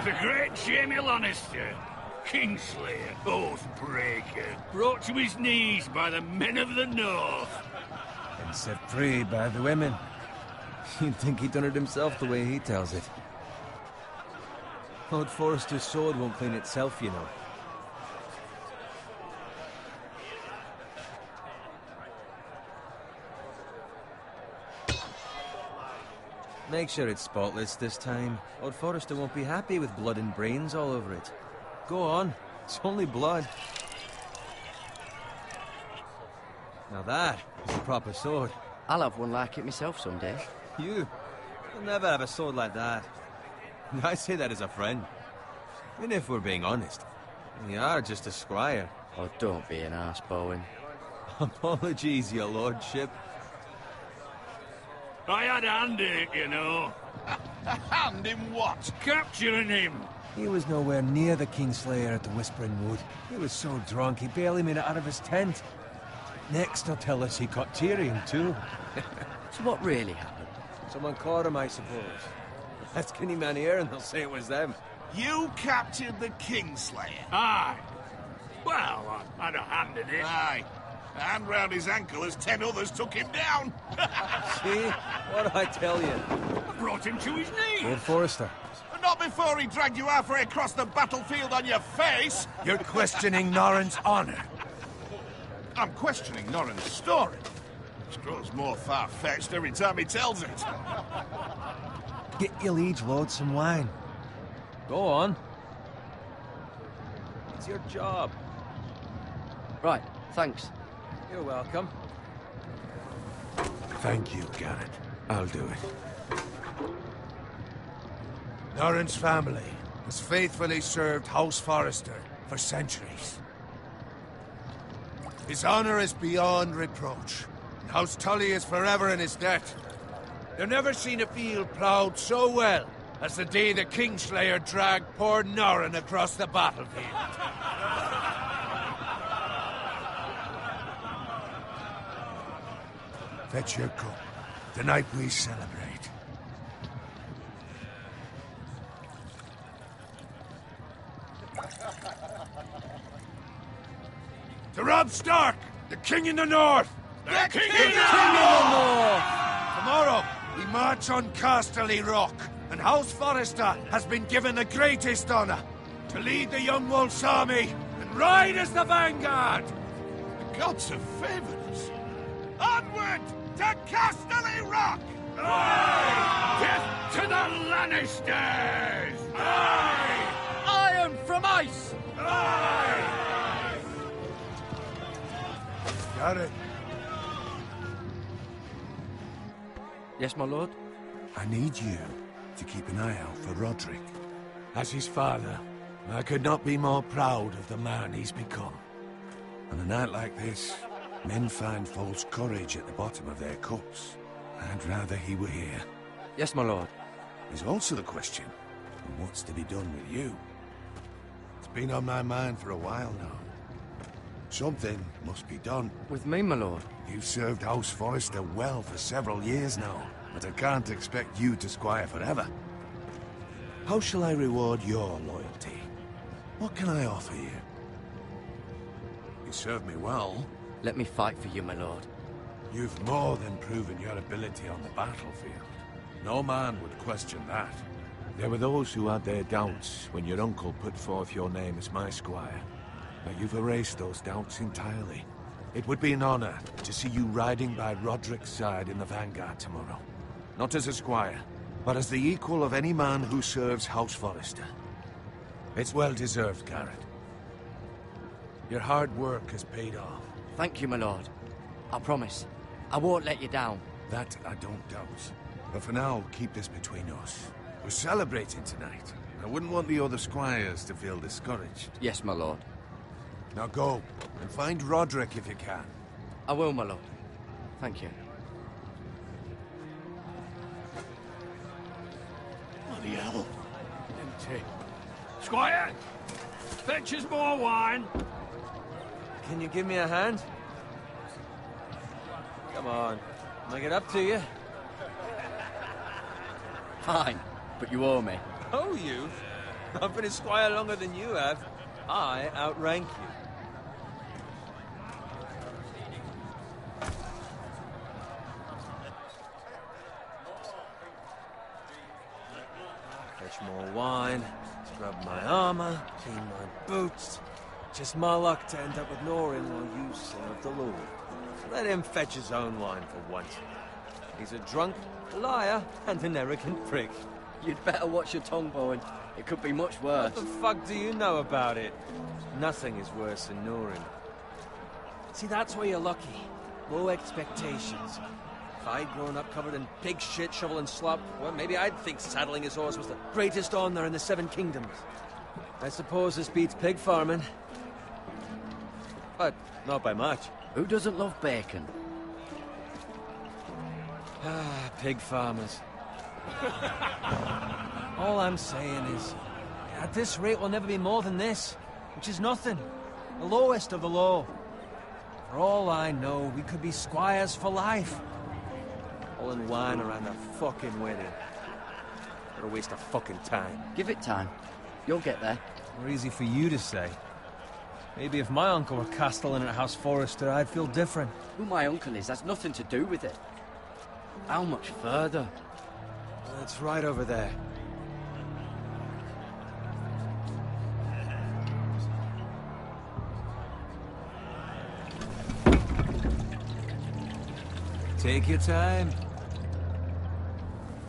The great Jaime Lannister, Kingslayer, Oathbreaker, brought to his knees by the men of the North. And set free by the women. You'd think he'd done it himself the way he tells it. Lord Forrester's sword won't clean itself, you know. Make sure it's spotless this time. Lord Forrester won't be happy with blood and brains all over it. Go on. It's only blood. Now that is a proper sword. I'll have one like it myself someday. You'll never have a sword like that. I say that as a friend. And if we're being honest, you are just a squire. Oh, don't be an arse, Bowen. Apologies, your lordship. I had a hand in it, you know. A hand in what? Capturing him. He was nowhere near the Kingslayer at the Whispering Wood. He was so drunk he barely made it out of his tent. Next, he'll tell us he caught Tyrion, too. So what really happened? Someone caught him, I suppose. Ask any man here and they'll say it was them. You captured the Kingslayer? Aye. Well, I had a hand in it. Aye. A hand round his ankle as 10 others took him down. See? What'd I tell you? I brought him to his knees. Lord Forrester. Not before he dragged you halfway across the battlefield on your face. You're questioning Norrin's honor. I'm questioning Norrin's story. It grows more far-fetched every time he tells it. Get your liege lord some wine. Go on. It's your job. Right, thanks. You're welcome. Thank you, Garrett. I'll do it. Norrin's family has faithfully served House Forrester for centuries. His honor is beyond reproach, and House Tully is forever in his debt. They've never seen a field ploughed so well as the day the Kingslayer dragged poor Norrin across the battlefield. Fetch your cup. Tonight we celebrate. To Robb Stark, the King in the North! The King in the North! Tomorrow, we march on Casterly Rock, and House Forrester has been given the greatest honor to lead the Young Wolf's army and ride as the vanguard! The gods have favored us. Onward to Casterly Rock! Aye! Death to the Lannisters! Aye! Iron from ice! Aye! Got it. Yes, my lord? I need you to keep an eye out for Roderick. As his father, I could not be more proud of the man he's become. On a night like this, men find false courage at the bottom of their cups. I'd rather he were here. Yes, my lord. There's also the question of what's to be done with you. It's been on my mind for a while now. Something must be done. With me, my lord? You've served House Forrester well for several years now, but I can't expect you to squire forever. How shall I reward your loyalty? What can I offer you? You served me well. Let me fight for you, my lord. You've more than proven your ability on the battlefield. No man would question that. There were those who had their doubts when your uncle put forth your name as my squire. But you've erased those doubts entirely. It would be an honor to see you riding by Roderick's side in the vanguard tomorrow. Not as a squire, but as the equal of any man who serves House Forrester. It's well deserved, Garrett. Your hard work has paid off. Thank you, my lord. I promise. I won't let you down. That I don't doubt. But for now, keep this between us. We're celebrating tonight. I wouldn't want the other squires to feel discouraged. Yes, my lord. Now go, and find Roderick if you can. I will, my lord. Thank you. Bloody hell. Empty. Squire! Fetch us more wine. Can you give me a hand? Come on. Make it up to you. Fine, but you owe me. Oh, you? I've been a squire longer than you have. I outrank you. Fetch more wine, scrub my armor, clean my boots. Just my luck to end up with Norin while you serve the Lord. Let him fetch his own wine for once. He's a drunk, a liar, and an arrogant prick. You'd better watch your tongue, Bowen. It could be much worse. What the fuck do you know about it? Nothing is worse than Norin. See, that's where you're lucky. Low expectations. If I'd grown up covered in pig shit, shovel and slop, well, maybe I'd think saddling his horse was the greatest honor in the Seven Kingdoms. I suppose this beats pig farming. But not by much. Who doesn't love bacon? Ah, pig farmers. All I'm saying is, at this rate we'll never be more than this, which is nothing. The lowest of the low. For all I know, we could be squires for life. All in wine around a fucking wedding. What a waste of fucking time. Give it time. You'll get there. More easy for you to say. Maybe if my uncle were castellan at House Forrester, I'd feel different. Who my uncle is has nothing to do with it. How much further? It's right over there. Take your time.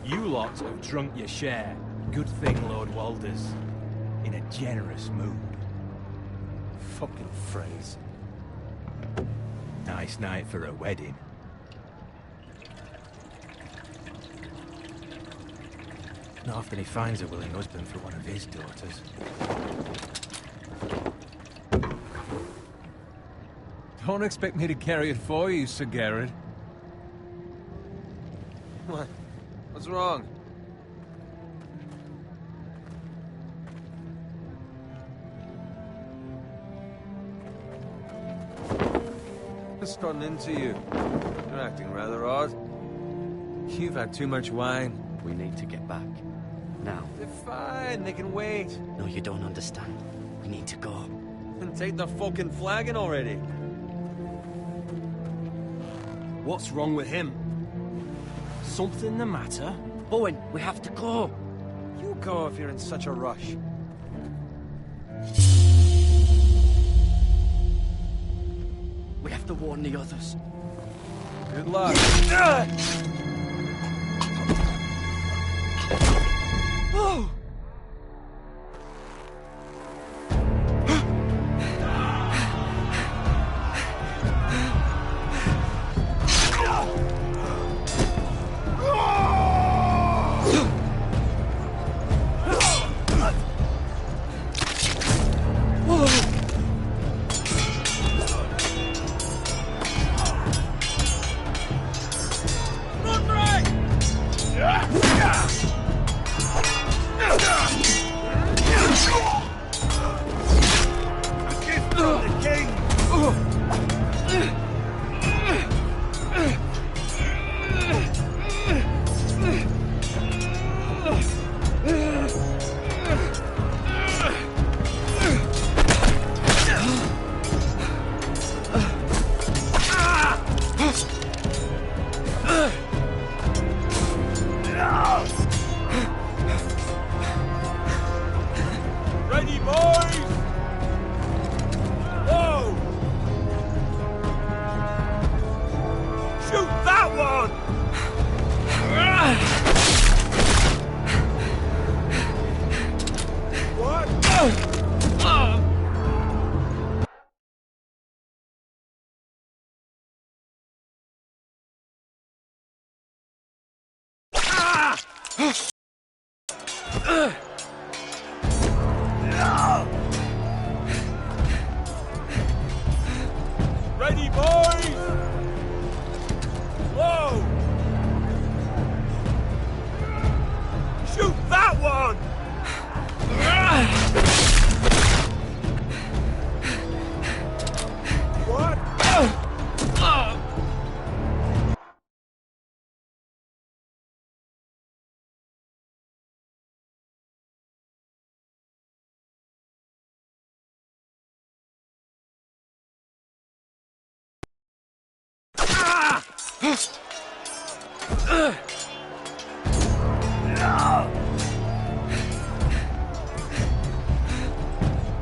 You lot have drunk your share. Good thing Lord Walder's in a generous mood. Fucking phrase. Nice night for a wedding. Not often he finds a willing husband for one of his daughters. Don't expect me to carry it for you, Sir Garrett. What? What's wrong? What's gotten into you? You're acting rather odd. You've had too much wine. We need to get back. Now. They're fine, they can wait. No, you don't understand. We need to go. And take the fucking flagon already. What's wrong with him? Something the matter? Bowen, we have to go. You go if you're in such a rush. We have to warn the others. Good luck. Oh! Ready, boys! Whoa! Shoot that one! What? Ready, boys!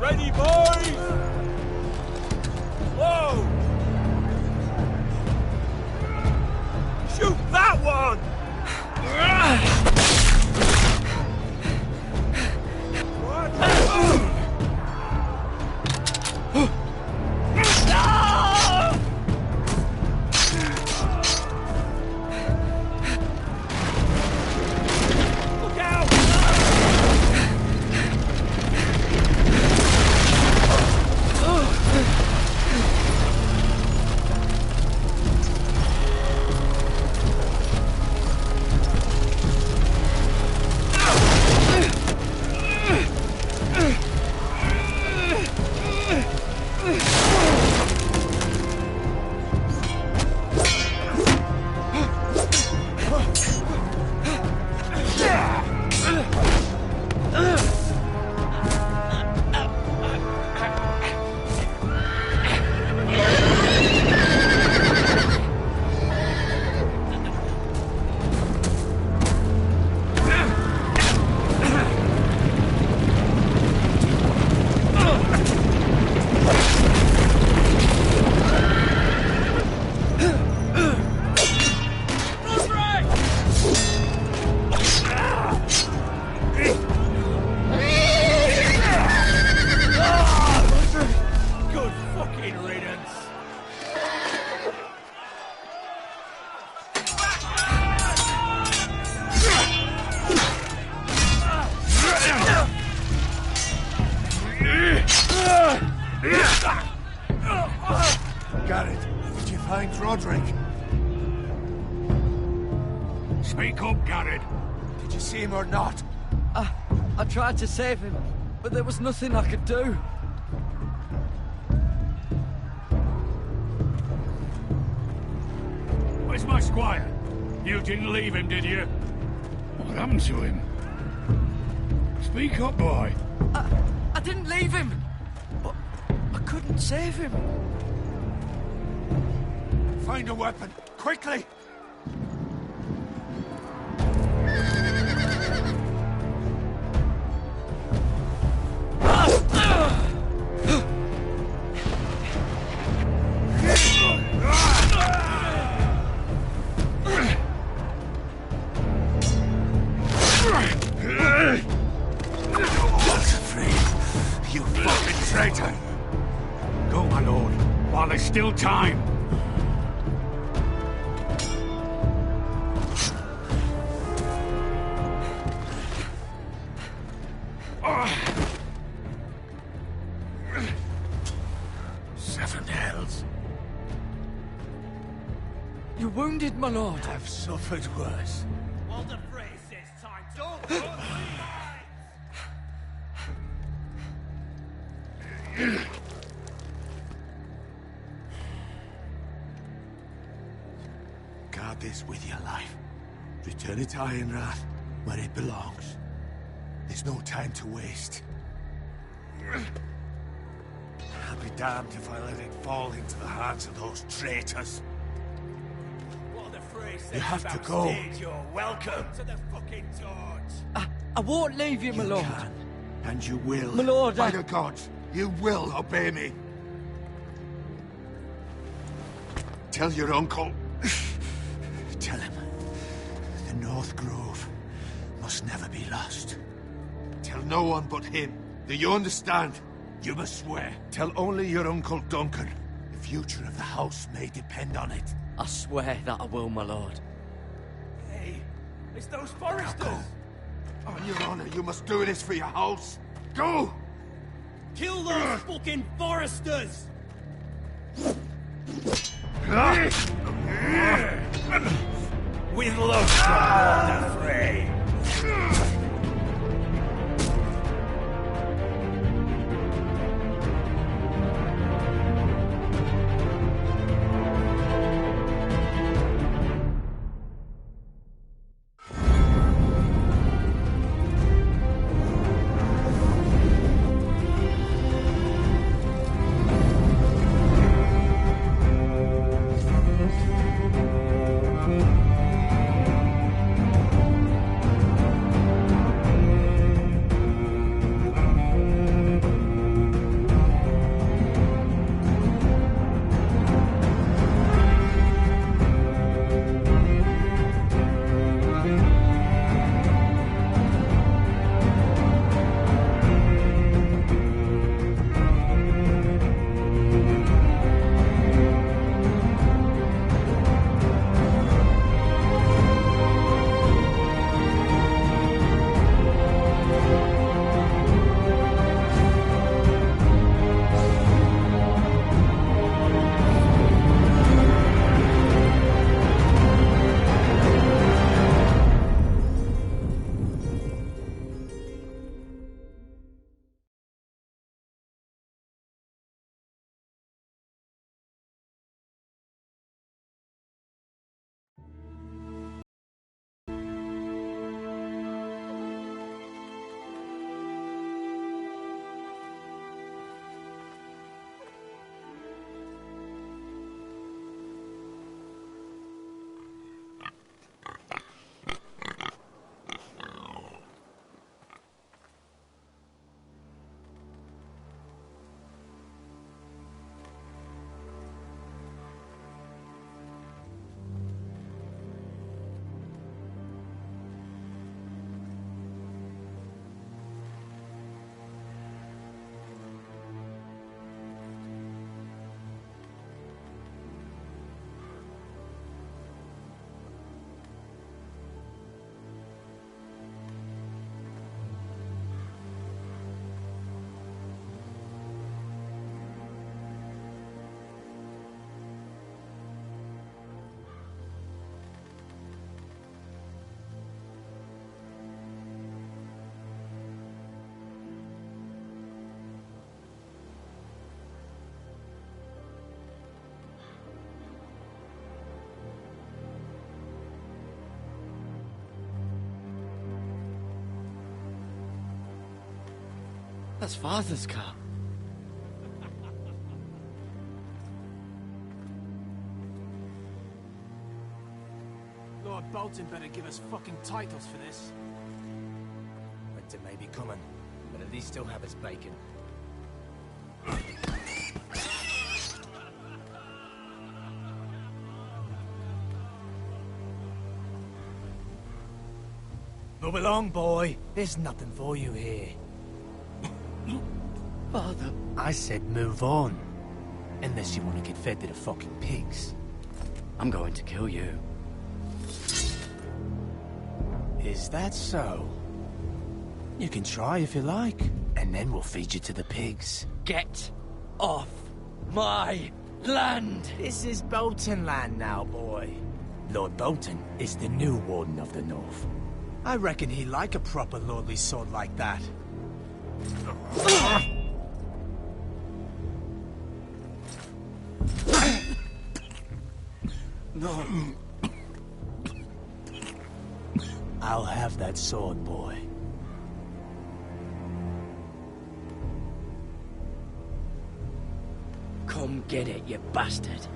Ready, boys! Whoa! Shoot that one! Look out! Good fucking riddance. Garrett, did you find Roderick? Speak up, Garrett. Did you see him or not? I tried to save him, but there was nothing I could do. Where's my squire? You didn't leave him, did you? What happened to him? Speak up, boy. I didn't leave him, but I couldn't save him. Find a weapon, quickly! You fucking traitor! Go, my lord, while there's still time. Seven hells. You're wounded, my lord. I've suffered worse. Walder Frey says time to... Guard this with your life. Return it to Ironrath, where it belongs. There's no time to waste. I'll be damned if I let it fall into the hands of those traitors. Walder Frey says You have to go. backstage, you're welcome to the fucking torch. I won't leave you, my You lord. can, and you will. My lord, By I- the gods, you will obey me. Tell your uncle. Tell him the North Grove must never be lost. Tell no one but him. Do you understand? You must swear. Tell only your Uncle Duncan. The future of the house may depend on it. I swear that I will, my lord. Hey, it's those foresters. Go. On your honor, you must do this for your house. Go! Kill those fucking foresters. With love from Walder Frey. That's Father's car. Lord Bolton better give us fucking titles for this. Winter may be coming, but at least he'll have his bacon. Move along, boy. There's nothing for you here. Father. I said move on. Unless you want to get fed to the fucking pigs. I'm going to kill you. Is that so? You can try if you like, and then we'll feed you to the pigs. Get off my land! This is Bolton land now, boy. Lord Bolton is the new Warden of the North. I reckon he'd like a proper lordly sword like that. No. I'll have that sword, boy. Come get it, you bastard.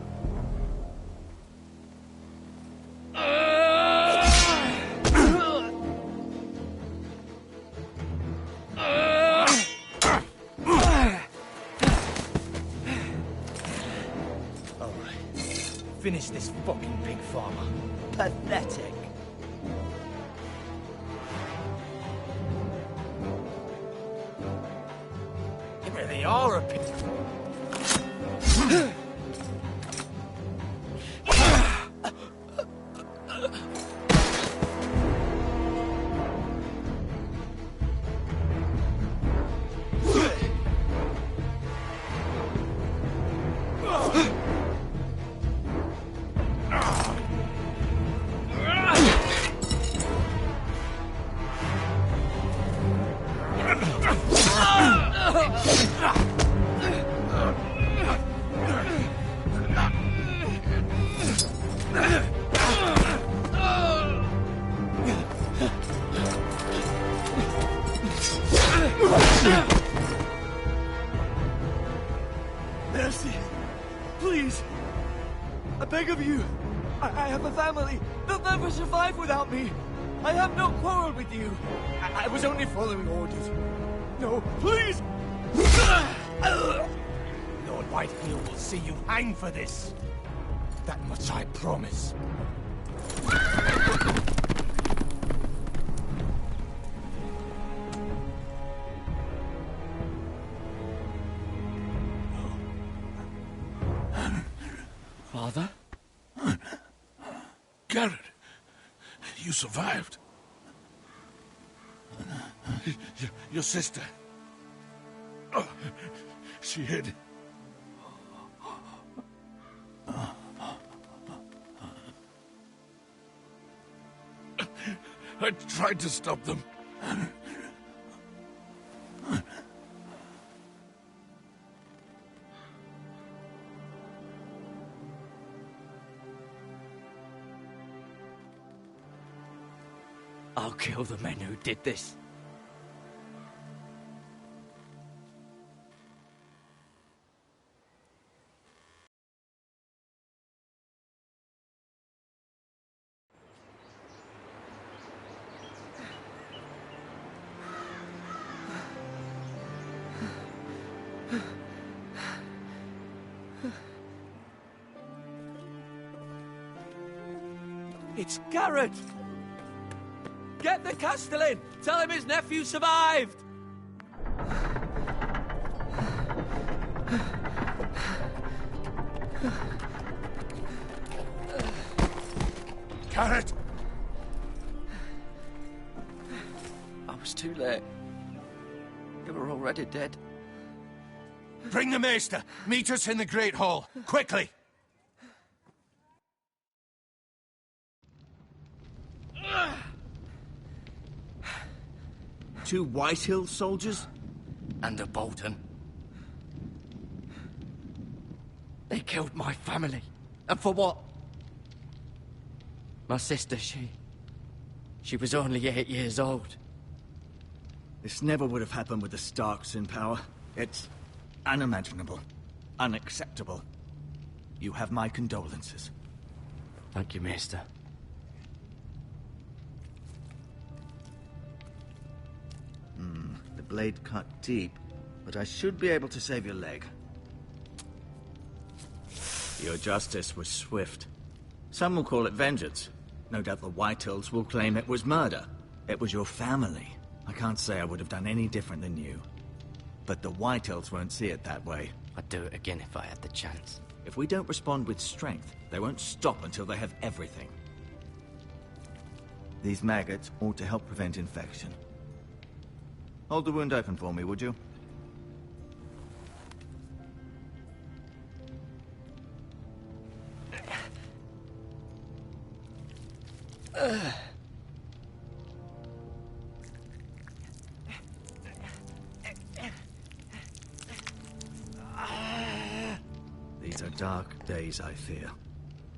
Finish this fucking pig farmer. Pathetic. You really are a pig. Mercy! Please! I beg of you! I have a family! They'll never survive without me! I have no quarrel with you! I was only following orders. No, please! Lord Whitehill will see you hang for this. That much I promise. Father? Garrett, you survived. Your sister. Oh, she hid. I tried to stop them. I'll kill the men who did this. It's Garrett! Get the Castellan! Tell him his nephew survived! Garrett! I was too late. You were already dead. Bring the Maester! Meet us in the Great Hall! Quickly! Two Whitehill soldiers? And a Bolton. They killed my family. And for what? My sister, she was only 8 years old. This never would have happened with the Starks in power. It's unimaginable. Unacceptable. You have my condolences. Thank you, Maester. The blade cut deep, but I should be able to save your leg. Your justice was swift. Some will call it vengeance. No doubt the Whitehills will claim it was murder. It was your family. I can't say I would have done any different than you. But the Whitehills won't see it that way. I'd do it again if I had the chance. If we don't respond with strength, they won't stop until they have everything. These maggots ought to help prevent infection. Hold the wound open for me, would you? These are dark days, I fear.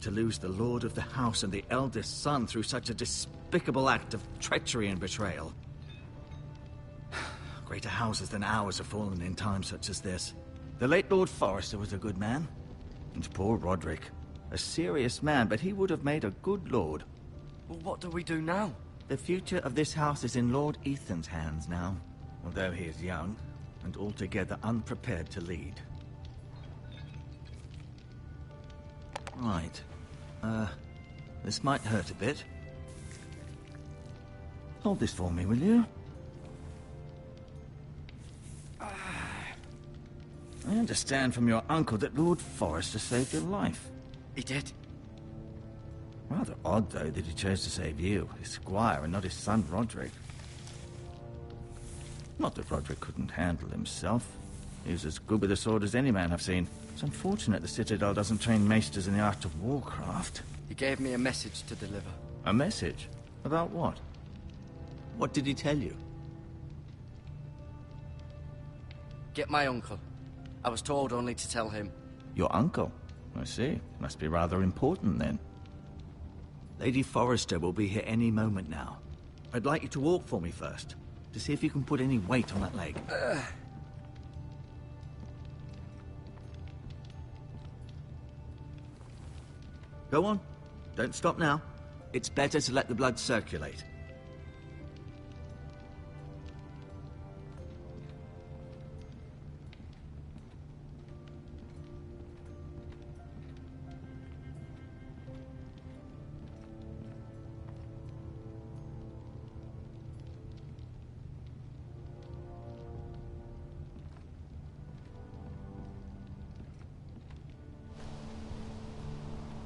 To lose the lord of the house and the eldest son through such a despicable act of treachery and betrayal. Greater houses than ours have fallen in times such as this. The late Lord Forrester was a good man. And poor Roderick. A serious man, but he would have made a good lord. Well, what do we do now? The future of this house is in Lord Ethan's hands now. Although he is young, and altogether unprepared to lead. Right. This might hurt a bit. Hold this for me, will you? I understand from your uncle that Lord Forrester saved your life. He did. Rather odd, though, that he chose to save you, his squire, and not his son Roderick. Not that Roderick couldn't handle himself. He was as good with a sword as any man I've seen. It's unfortunate the Citadel doesn't train maesters in the art of warcraft. He gave me a message to deliver. A message? About what? What did he tell you? Get my uncle. I was told only to tell him. Your uncle? I see. Must be rather important, then. Lady Forrester will be here any moment now. I'd like you to walk for me first, to see if you can put any weight on that leg. Go on. Don't stop now. It's better to let the blood circulate.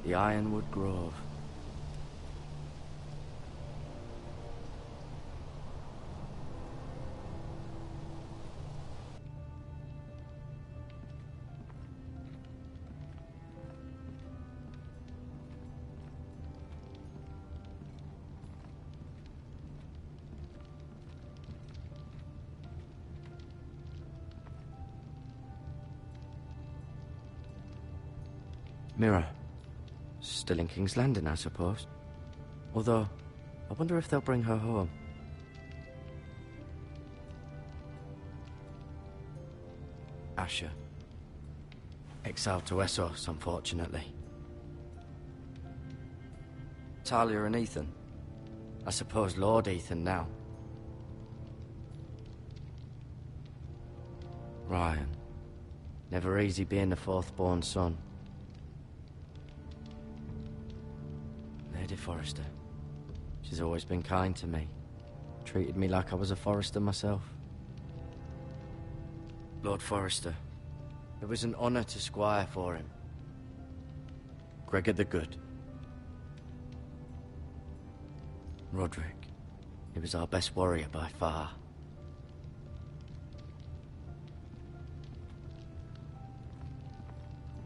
The Ironwood Grove. Mirror. Still in King's Landing, I suppose. Although, I wonder if they'll bring her home. Asher. Exiled to Essos, unfortunately. Talia and Ethan. I suppose Lord Ethan now. Ryan. Never easy being the fourth-born son. Lady Forrester. She's always been kind to me. Treated me like I was a Forrester myself. Lord Forrester. It was an honor to squire for him. Gregor the Good. Roderick. He was our best warrior by far.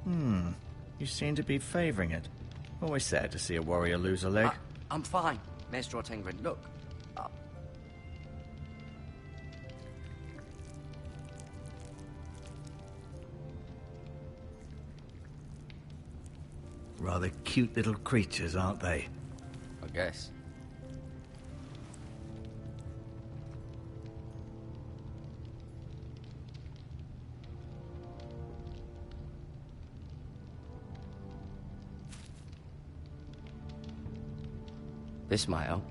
You seem to be favoring it. Always sad to see a warrior lose a leg. I'm fine, Maester Ortengren. Look. Rather cute little creatures, aren't they? I guess. This might help.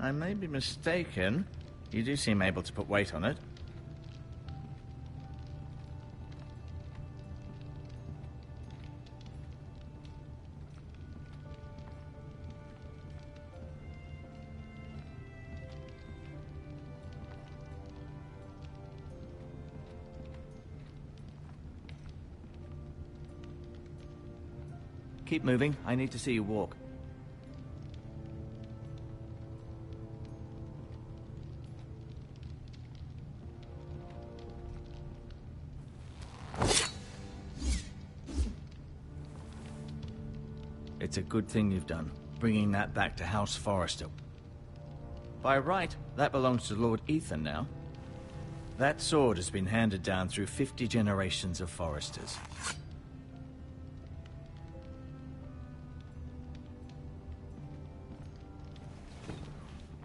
I may be mistaken. You do seem able to put weight on it. Keep moving. I need to see you walk. It's a good thing you've done, bringing that back to House Forrester. By right, that belongs to Lord Ethan now. That sword has been handed down through 50 generations of Forresters.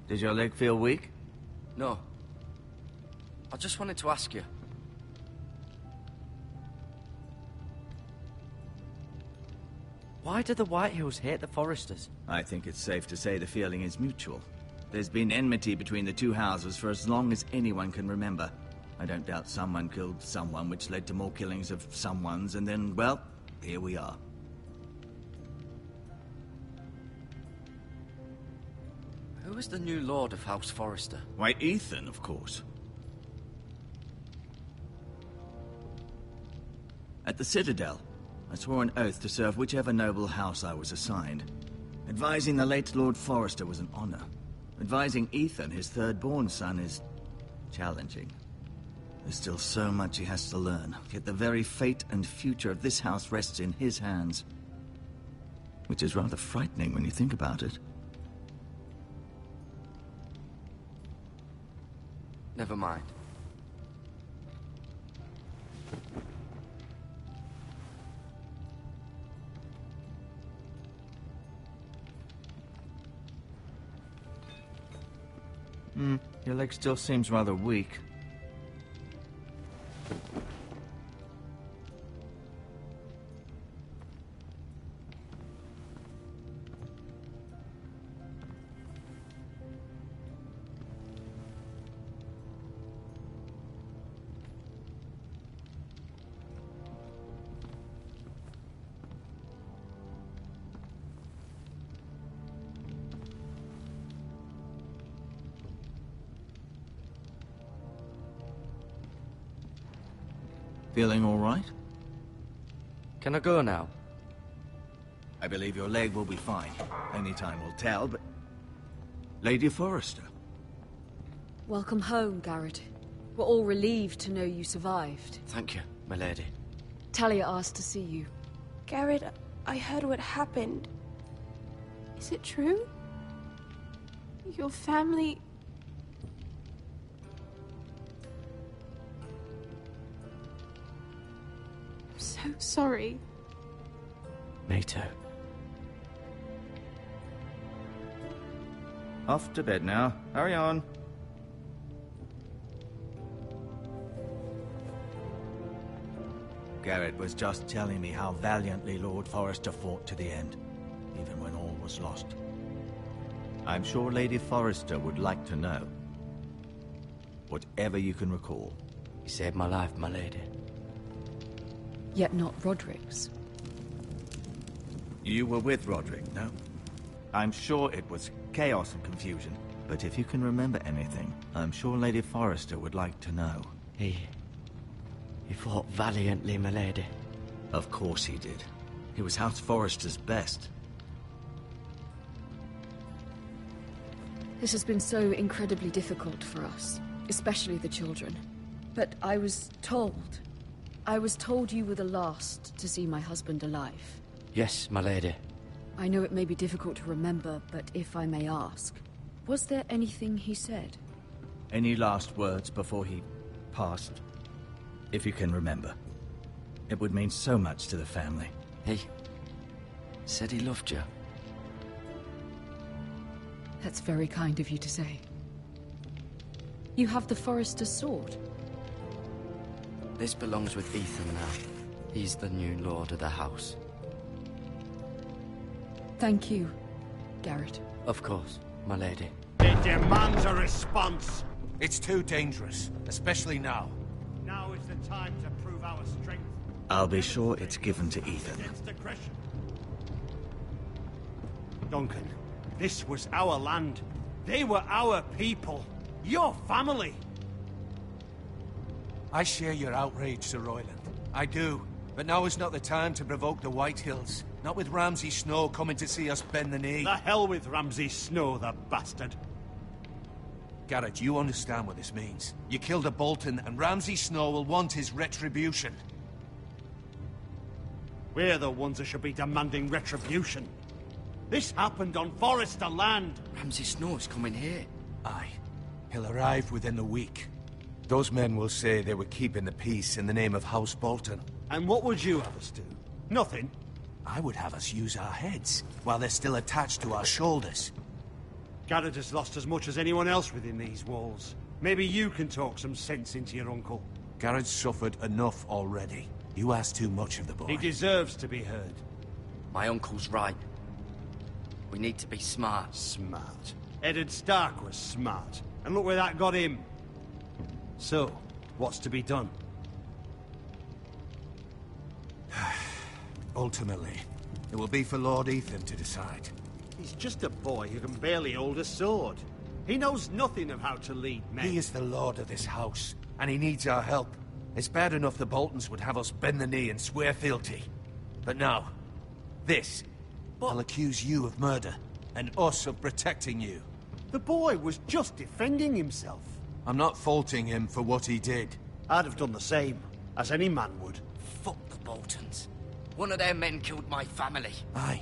Does your leg feel weak? No. I just wanted to ask you. Why do the Whitehills hate the Forresters? I think it's safe to say the feeling is mutual. There's been enmity between the two houses for as long as anyone can remember. I don't doubt someone killed someone, which led to more killings of someones, and then, well, here we are. Who is the new Lord of House Forrester? Why, Ethan, of course. At the Citadel, I swore an oath to serve whichever noble house I was assigned. Advising the late Lord Forrester was an honor. Advising Ethan, his third-born son, is challenging. There's still so much he has to learn, yet the very fate and future of this house rests in his hands. Which is rather frightening when you think about it. Never mind. Your leg still seems rather weak. Feeling all right? Can I go now? I believe your leg will be fine. Only time will tell, but... Lady Forrester. Welcome home, Garrett. We're all relieved to know you survived. Thank you, my lady. Talia asked to see you. Garrett, I heard what happened. Is it true? Your family... I'm so sorry. Me too. Off to bed now. Hurry on. Garrett was just telling me how valiantly Lord Forrester fought to the end, even when all was lost. I'm sure Lady Forrester would like to know. Whatever you can recall. You saved my life, my lady. Yet not Roderick's. You were with Roderick, no? I'm sure it was chaos and confusion, but if you can remember anything, I'm sure Lady Forrester would like to know. He fought valiantly, my lady. Of course he did. He was House Forrester's best. This has been so incredibly difficult for us, especially the children. But I was told you were the last to see my husband alive. Yes, my lady. I know it may be difficult to remember, but if I may ask, was there anything he said? Any last words before he passed? If you can remember. It would mean so much to the family. Said he loved you. That's very kind of you to say. You have the Forester's sword. This belongs with Ethan now. He's the new lord of the house. Thank you, Garrett. Of course, my lady. It demands a response. It's too dangerous, especially now. Now is the time to prove our strength. I'll be sure it's given to Ethan. Against aggression. Duncan, this was our land. They were our people. Your family. I share your outrage, Sir Royland. I do. But now is not the time to provoke the Whitehills. Not with Ramsay Snow coming to see us bend the knee. The hell with Ramsay Snow, the bastard. Garrett, you understand what this means. You killed a Bolton, and Ramsay Snow will want his retribution. We're the ones that should be demanding retribution. This happened on Forester land. Ramsay Snow's coming here. Aye. He'll arrive within the week. Those men will say they were keeping the peace in the name of House Bolton. And what would you have us do? Nothing. I would have us use our heads, while they're still attached to our shoulders. Garrett has lost as much as anyone else within these walls. Maybe you can talk some sense into your uncle. Garrett's suffered enough already. You ask too much of the boy. He deserves to be heard. My uncle's right. We need to be smart. Smart. Eddard Stark was smart. And look where that got him. So, what's to be done? Ultimately, it will be for Lord Ethan to decide. He's just a boy who can barely hold a sword. He knows nothing of how to lead men. He is the lord of this house, and he needs our help. It's bad enough the Boltons would have us bend the knee and swear fealty. But now, this. I'll accuse you of murder, and us of protecting you. The boy was just defending himself. I'm not faulting him for what he did. I'd have done the same, as any man would. Fuck the Boltons. One of their men killed my family. Aye.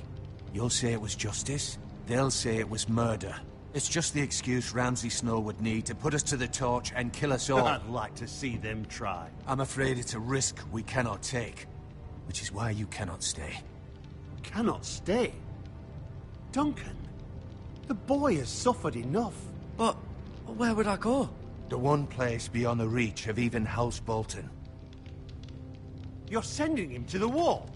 You'll say it was justice. They'll say it was murder. It's just the excuse Ramsay Snow would need to put us to the torch and kill us all. I'd like to see them try. I'm afraid it's a risk we cannot take. Which is why you cannot stay. Cannot stay? Duncan, the boy has suffered enough. But where would I go? The one place beyond the reach of even House Bolton. You're sending him to the wall?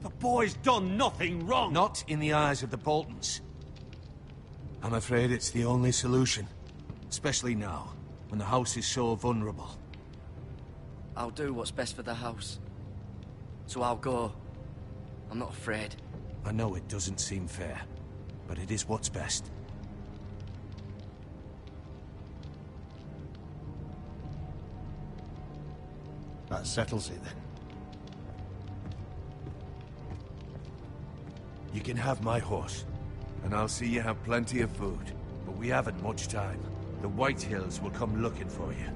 The boy's done nothing wrong! Not in the eyes of the Boltons. I'm afraid it's the only solution. Especially now, when the house is so vulnerable. I'll do what's best for the house. So I'll go. I'm not afraid. I know it doesn't seem fair, but it is what's best. That settles it, then. You can have my horse, and I'll see you have plenty of food. But we haven't much time. The Whitehills will come looking for you.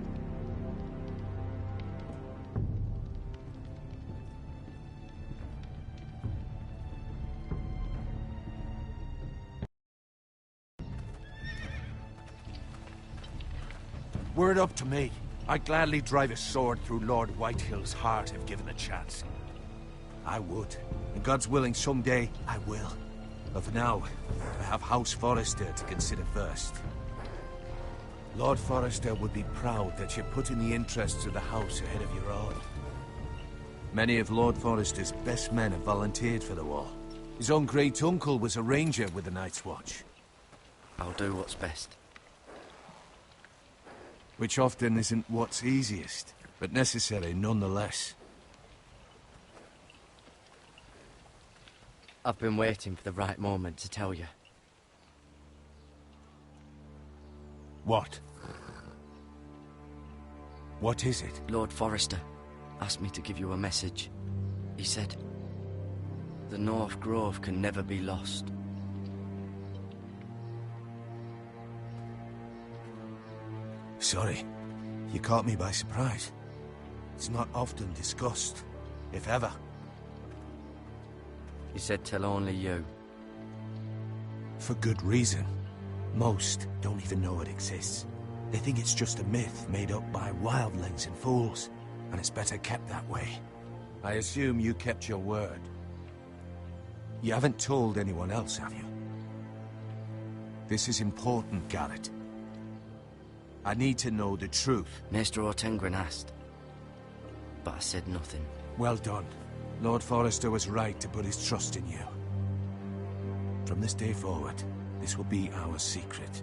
Were it up to me, I'd gladly drive a sword through Lord Whitehill's heart if given a chance. I would. And God's willing, someday I will. But for now, I have House Forrester to consider first. Lord Forrester would be proud that you're putting the interests of the house ahead of your own. Many of Lord Forrester's best men have volunteered for the war. His own great-uncle was a ranger with the Night's Watch. I'll do what's best. Which often isn't what's easiest, but necessary nonetheless. I've been waiting for the right moment to tell you. What? What is it? Lord Forrester asked me to give you a message. He said, the North Grove can never be lost. Sorry, you caught me by surprise. It's not often discussed, if ever. He said tell only you. For good reason. Most don't even know it exists. They think it's just a myth made up by wildlings and fools, and it's better kept that way. I assume you kept your word. You haven't told anyone else, have you? This is important, Garrett. I need to know the truth. Maester Ortengren asked, but I said nothing. Well done. Lord Forrester was right to put his trust in you. From this day forward, this will be our secret.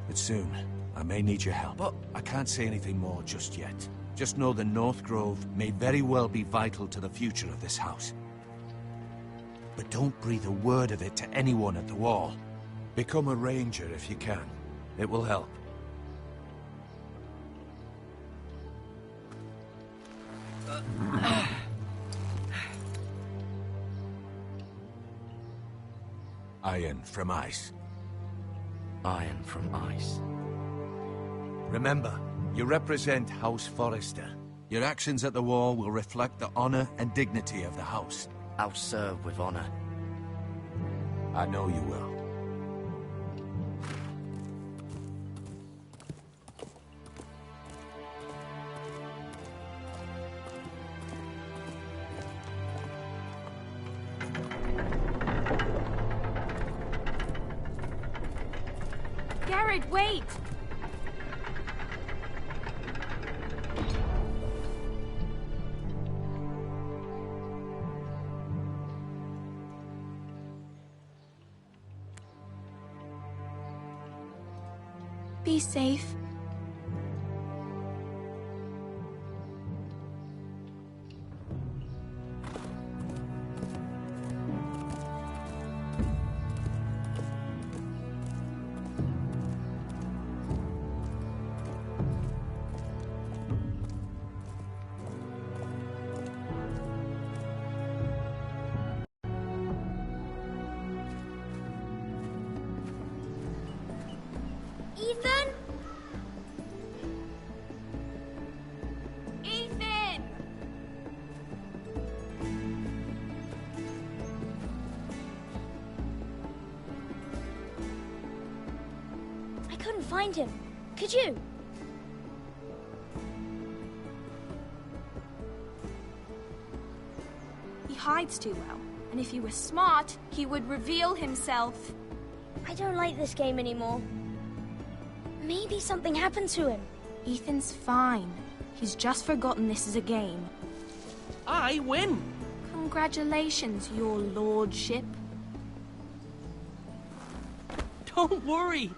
But soon, I may need your help. But I can't say anything more just yet. Just know the North Grove may very well be vital to the future of this house. But don't breathe a word of it to anyone at the Wall. Become a ranger if you can. It will help. Iron from ice. Iron from ice. Remember, you represent House Forrester. Your actions at the Wall will reflect the honor and dignity of the house. I'll serve with honor. I know you will. Garrett, wait! Be safe. Ethan? Ethan! I couldn't find him. Could you? He hides too well, and if he were smart, he would reveal himself. I don't like this game anymore. Maybe something happened to him. Ethan's fine. He's just forgotten this is a game. I win! Congratulations, your lordship. Don't worry.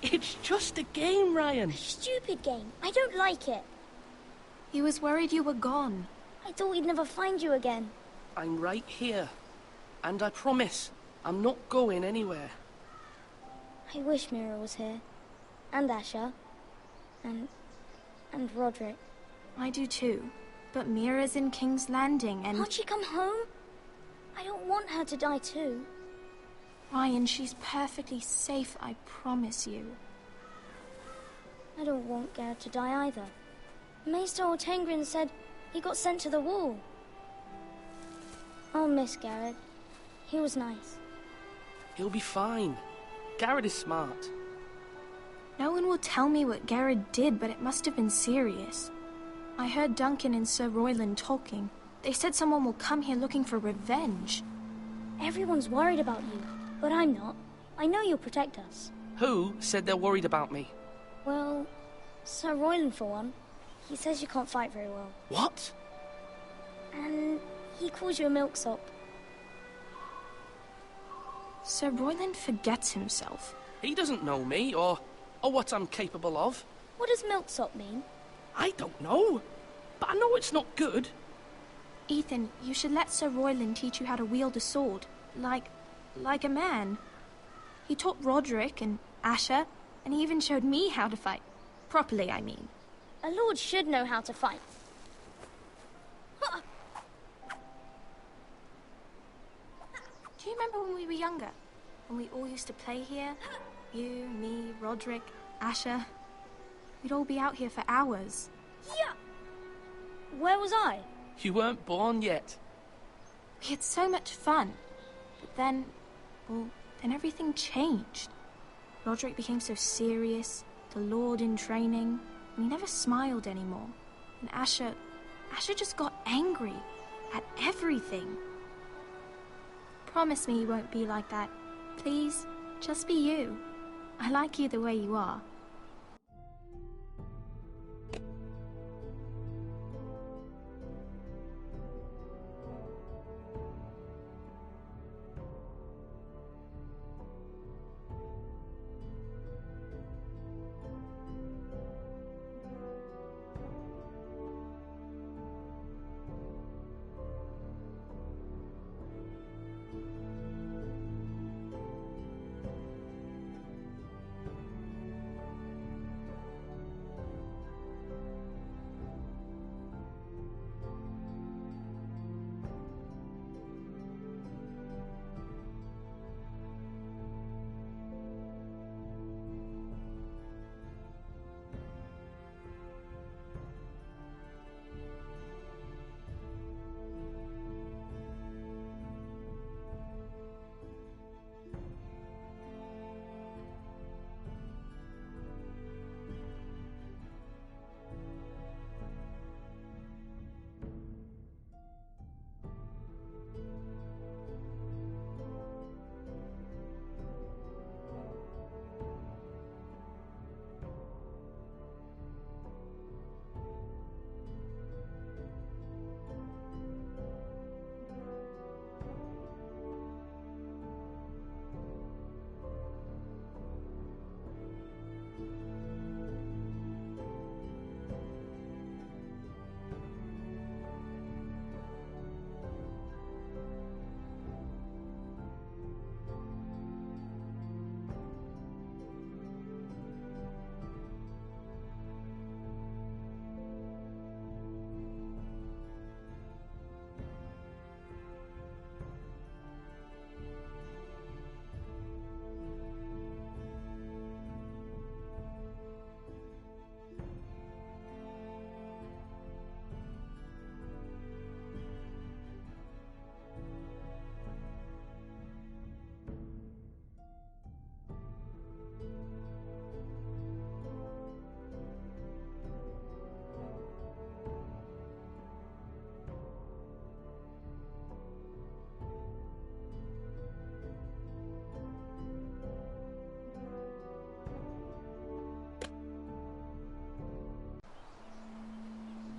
It's just a game, Ryan. A stupid game. I don't like it. He was worried you were gone. I thought we'd never find you again. I'm right here. And I promise, I'm not going anywhere. I wish Mira was here. And Asher. And Roderick. I do too. But Mira's in King's Landing and... Can't she come home? I don't want her to die too. Ryan, she's perfectly safe, I promise you. I don't want Garrett to die either. Maester Ortengren said he got sent to the Wall. I'll miss Garrett. He was nice. He'll be fine. Garrett is smart. No one will tell me what Garrett did, but it must have been serious. I heard Duncan and Sir Royland talking. They said someone will come here looking for revenge. Everyone's worried about you, but I'm not. I know you'll protect us. Who said they're worried about me? Well, Sir Royland for one. He says you can't fight very well. What? And he calls you a milksop. Sir Royland forgets himself. He doesn't know me, or what I'm capable of. What does milksop mean? I don't know, but I know it's not good. Ethan, you should let Sir Royland teach you how to wield a sword. Like a man. He taught Roderick and Asher, and he even showed me how to fight. Properly, I mean. A lord should know how to fight. Do you remember when we were younger? When we all used to play here? You, me, Roderick, Asher. We'd all be out here for hours. Yeah. Where was I? You weren't born yet. We had so much fun. But then, then everything changed. Roderick became so serious, the Lord in training, and he never smiled anymore. And Asher just got angry at everything. Promise me you won't be like that. Please, just be you. I like you the way you are.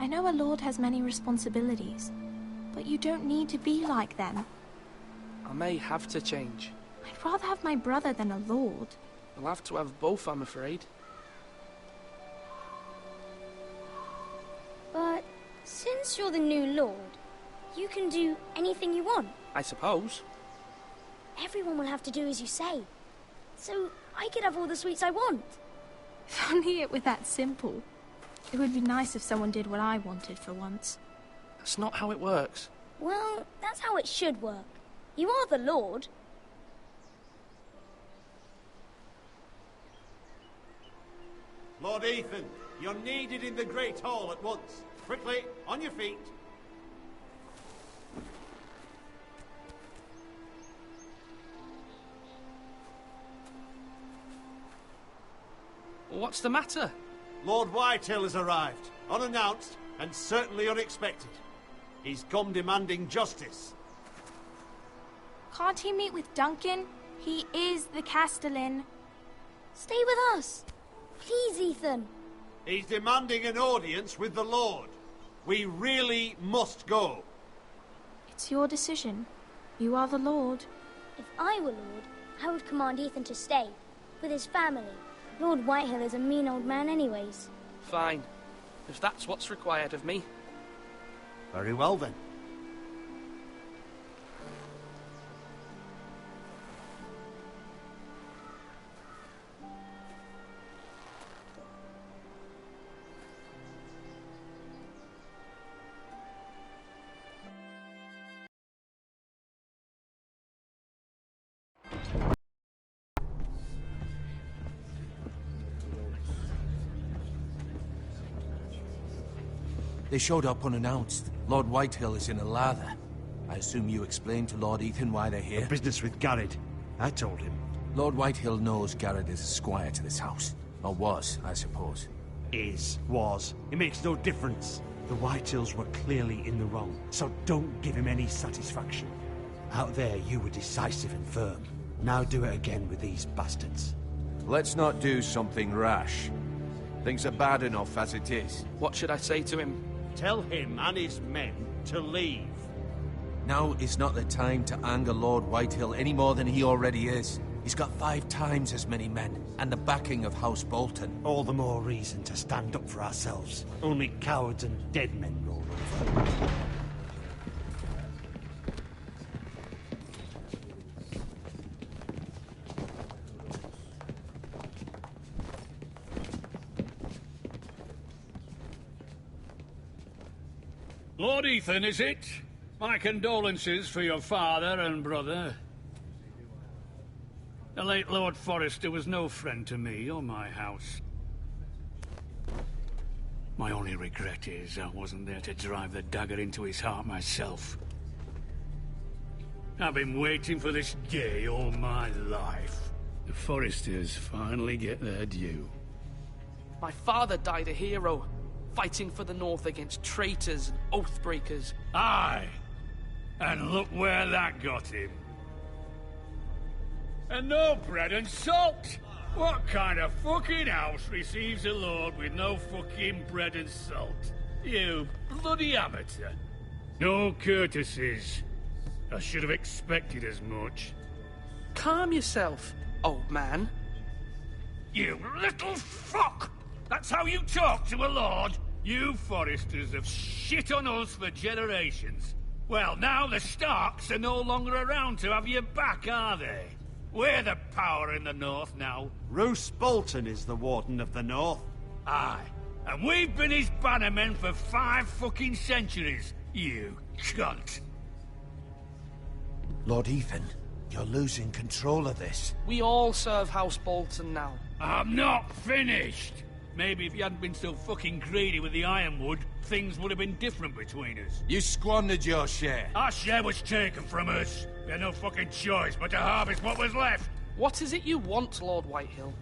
I know a lord has many responsibilities, but you don't need to be like them. I may have to change. I'd rather have my brother than a lord. I'll have to have both, I'm afraid. But since you're the new lord, you can do anything you want. I suppose. Everyone will have to do as you say. So I could have all the sweets I want. If only it were that simple. It would be nice if someone did what I wanted for once. That's not how it works. Well, that's how it should work. You are the lord. Lord Ethan, you're needed in the Great Hall at once. Quickly, on your feet. What's the matter? Lord Whitehill has arrived, unannounced and certainly unexpected. He's come demanding justice. Can't he meet with Duncan? He is the Castellan. Stay with us. Please, Ethan. He's demanding an audience with the Lord. We really must go. It's your decision. You are the Lord. If I were Lord, I would command Ethan to stay, with his family. Lord Whitehill is a mean old man anyways. Fine. If that's what's required of me. Very well then. They showed up unannounced. Lord Whitehill is in a lather. I assume you explained to Lord Ethan why they're here? The business with Garrett. I told him. Lord Whitehill knows Garrett is a squire to this house. Or was, I suppose. Was. It makes no difference. The Whitehills were clearly in the wrong, so don't give him any satisfaction. Out there, you were decisive and firm. Now do it again with these bastards. Let's not do something rash. Things are bad enough as it is. What should I say to him? Tell him and his men to leave. Now is not the time to anger Lord Whitehill any more than he already is. He's got 5 times as many men, and the backing of House Bolton. All the more reason to stand up for ourselves. Only cowards and dead men roll over. Lord Ethan, is it? My condolences for your father and brother. The late Lord Forrester was no friend to me or my house. My only regret is I wasn't there to drive the dagger into his heart myself. I've been waiting for this day all my life. The Forresters finally get their due. My father died a hero, fighting for the North against traitors and oath-breakers. Aye! And look where that got him. And no bread and salt! What kind of fucking house receives a lord with no fucking bread and salt? You bloody amateur. No courtesies. I should have expected as much. Calm yourself, old man. You little fuck! That's how you talk to a lord? You Forresters have shit on us for generations. Well, now the Starks are no longer around to have your back, are they? We're the power in the North now. Roose Bolton is the Warden of the North. Aye. And we've been his bannermen for 5 fucking centuries, you cunt. Lord Ethan, you're losing control of this. We all serve House Bolton now. I'm not finished. Maybe if you hadn't been so fucking greedy with the ironwood, things would have been different between us. You squandered your share. Our share was taken from us. We had no fucking choice but to harvest what was left. What is it you want, Lord Whitehill?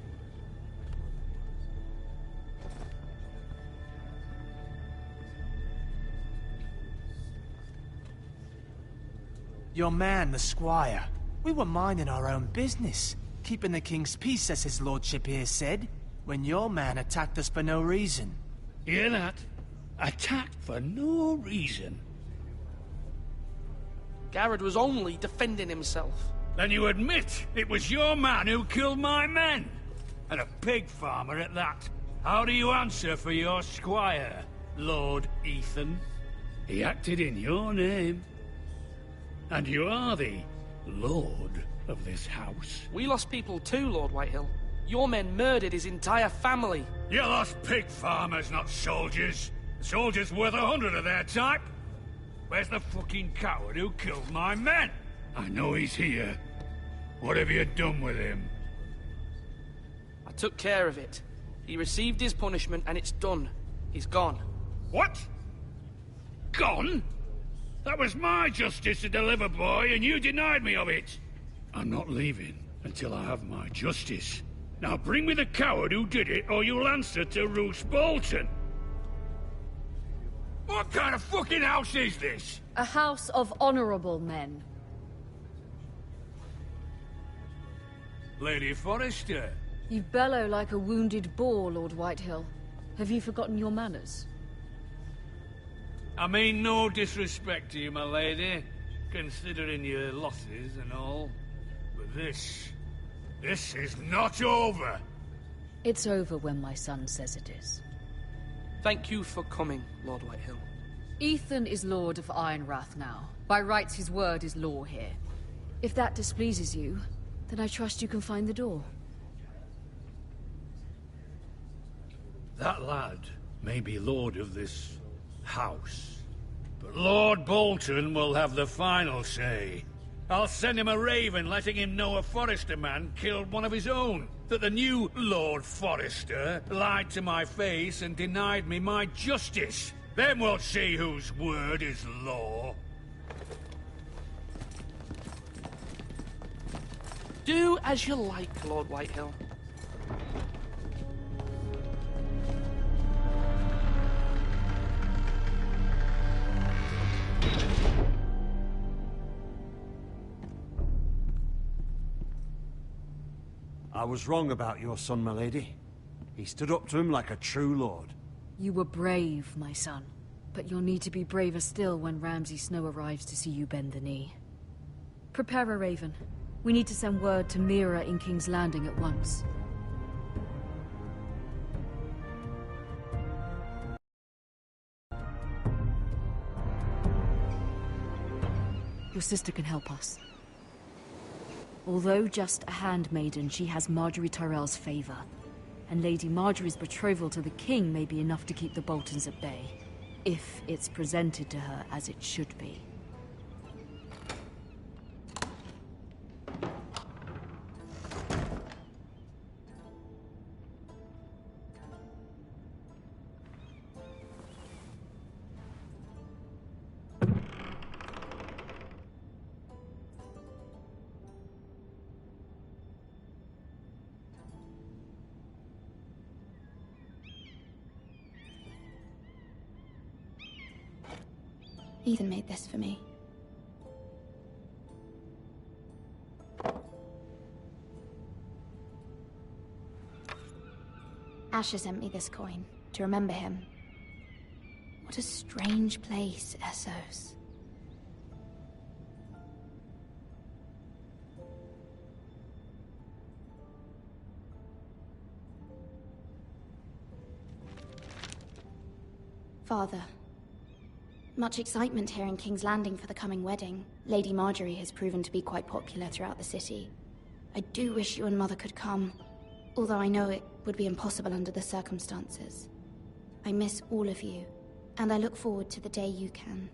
Your man, the squire. We were minding our own business, keeping the king's peace, as his lordship here said, when your man attacked us for no reason. Hear that? Attacked for no reason. Garrett was only defending himself. Then you admit it was your man who killed my men? And a pig farmer at that. How do you answer for your squire, Lord Ethan? He acted in your name. And you are the lord of this house. We lost people too, Lord Whitehill. Your men murdered his entire family. You lost pig farmers, not soldiers. Soldiers worth 100 of their type. Where's the fucking coward who killed my men? I know he's here. What have you done with him? I took care of it. He received his punishment and it's done. He's gone. What? Gone? That was my justice to deliver, boy, and you denied me of it. I'm not leaving until I have my justice. Now bring me the coward who did it, or you'll answer to Roose Bolton. What kind of fucking house is this? A house of honorable men. Lady Forrester. You bellow like a wounded boar, Lord Whitehill. Have you forgotten your manners? I mean no disrespect to you, my lady, considering your losses and all. But this is not over. It's over when my son says it is. Thank you for coming, Lord Whitehill. Ethan is Lord of Ironrath now. By rights, his word is law here. If that displeases you, then I trust you can find the door. That lad may be lord of this house, but Lord Bolton will have the final say. I'll send him a raven letting him know a Forrester man killed one of his own. That the new Lord Forrester lied to my face and denied me my justice. Then we'll see whose word is law. Do as you like, Lord Whitehill. I was wrong about your son, my lady. He stood up to him like a true lord. You were brave, my son. But you'll need to be braver still when Ramsay Snow arrives to see you bend the knee. Prepare a raven. We need to send word to Mira in King's Landing at once. Your sister can help us. Although just a handmaiden, she has Marjorie Tyrell's favor. And Lady Marjorie's betrothal to the king may be enough to keep the Boltons at bay. If it's presented to her as it should be. Ethan made this for me. Asher sent me this coin to remember him. What a strange place, Essos. Father. Much excitement here in King's Landing for the coming wedding. Lady Marjorie has proven to be quite popular throughout the city. I do wish you and Mother could come, although I know it would be impossible under the circumstances. I miss all of you, and I look forward to the day you can.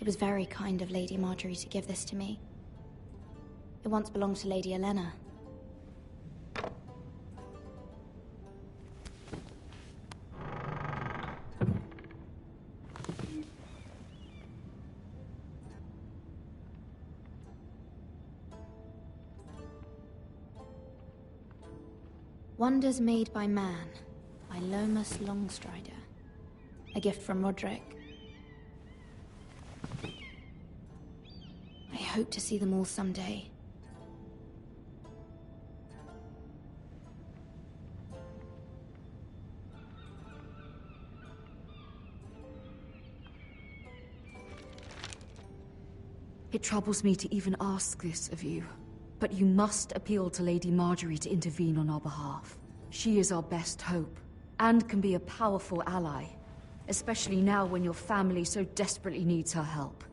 It was very kind of Lady Marjorie to give this to me. It once belonged to Lady Elena. Wonders Made by Man, by Lomas Longstrider. A gift from Roderick. I hope to see them all someday. It troubles me to even ask this of you, but you must appeal to Lady Marjorie to intervene on our behalf. She is our best hope, and can be a powerful ally, especially now when your family so desperately needs her help.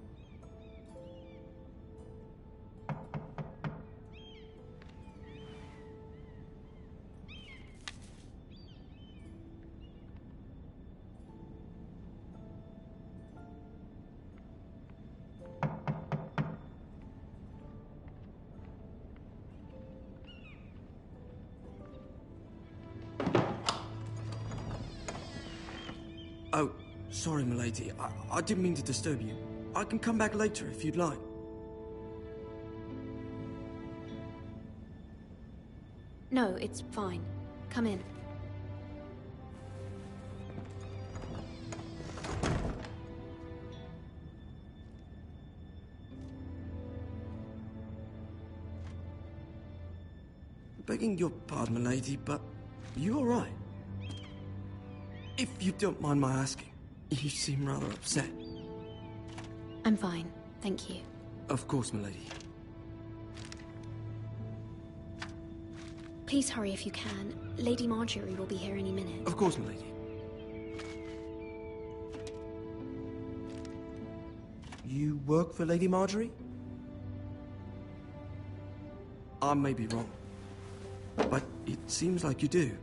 Oh, sorry, milady. I didn't mean to disturb you. I can come back later if you'd like. No, it's fine. Come in. Begging your pardon, milady, but are you all right? If you don't mind my asking, you seem rather upset. I'm fine, thank you. Of course, milady. Please hurry if you can. Lady Marjorie will be here any minute. Of course, milady. You work for Lady Marjorie? I may be wrong, but it seems like you do.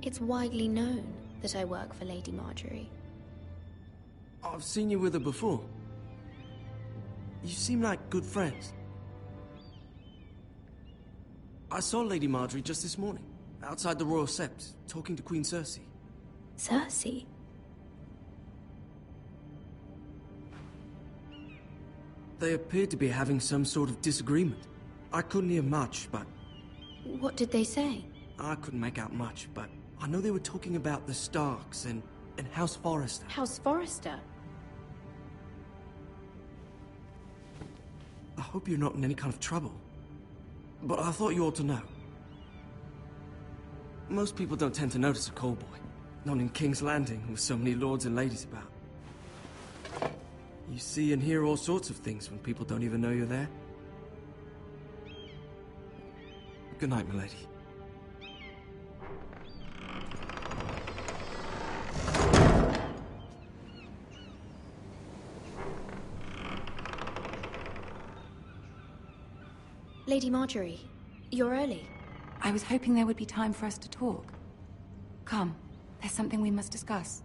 It's widely known that I work for Lady Marjorie. I've seen you with her before. You seem like good friends. I saw Lady Marjorie just this morning, outside the Royal Sept, talking to Queen Cersei. Cersei? They appeared to be having some sort of disagreement. I couldn't hear much, but... What did they say? I couldn't make out much, but I know they were talking about the Starks and House Forrester. House Forrester? I hope you're not in any kind of trouble. But I thought you ought to know. Most people don't tend to notice a callboy. Not in King's Landing, with so many lords and ladies about. You see and hear all sorts of things when people don't even know you're there. Good night, milady. Lady Marjorie, you're early. I was hoping there would be time for us to talk. Come, there's something we must discuss.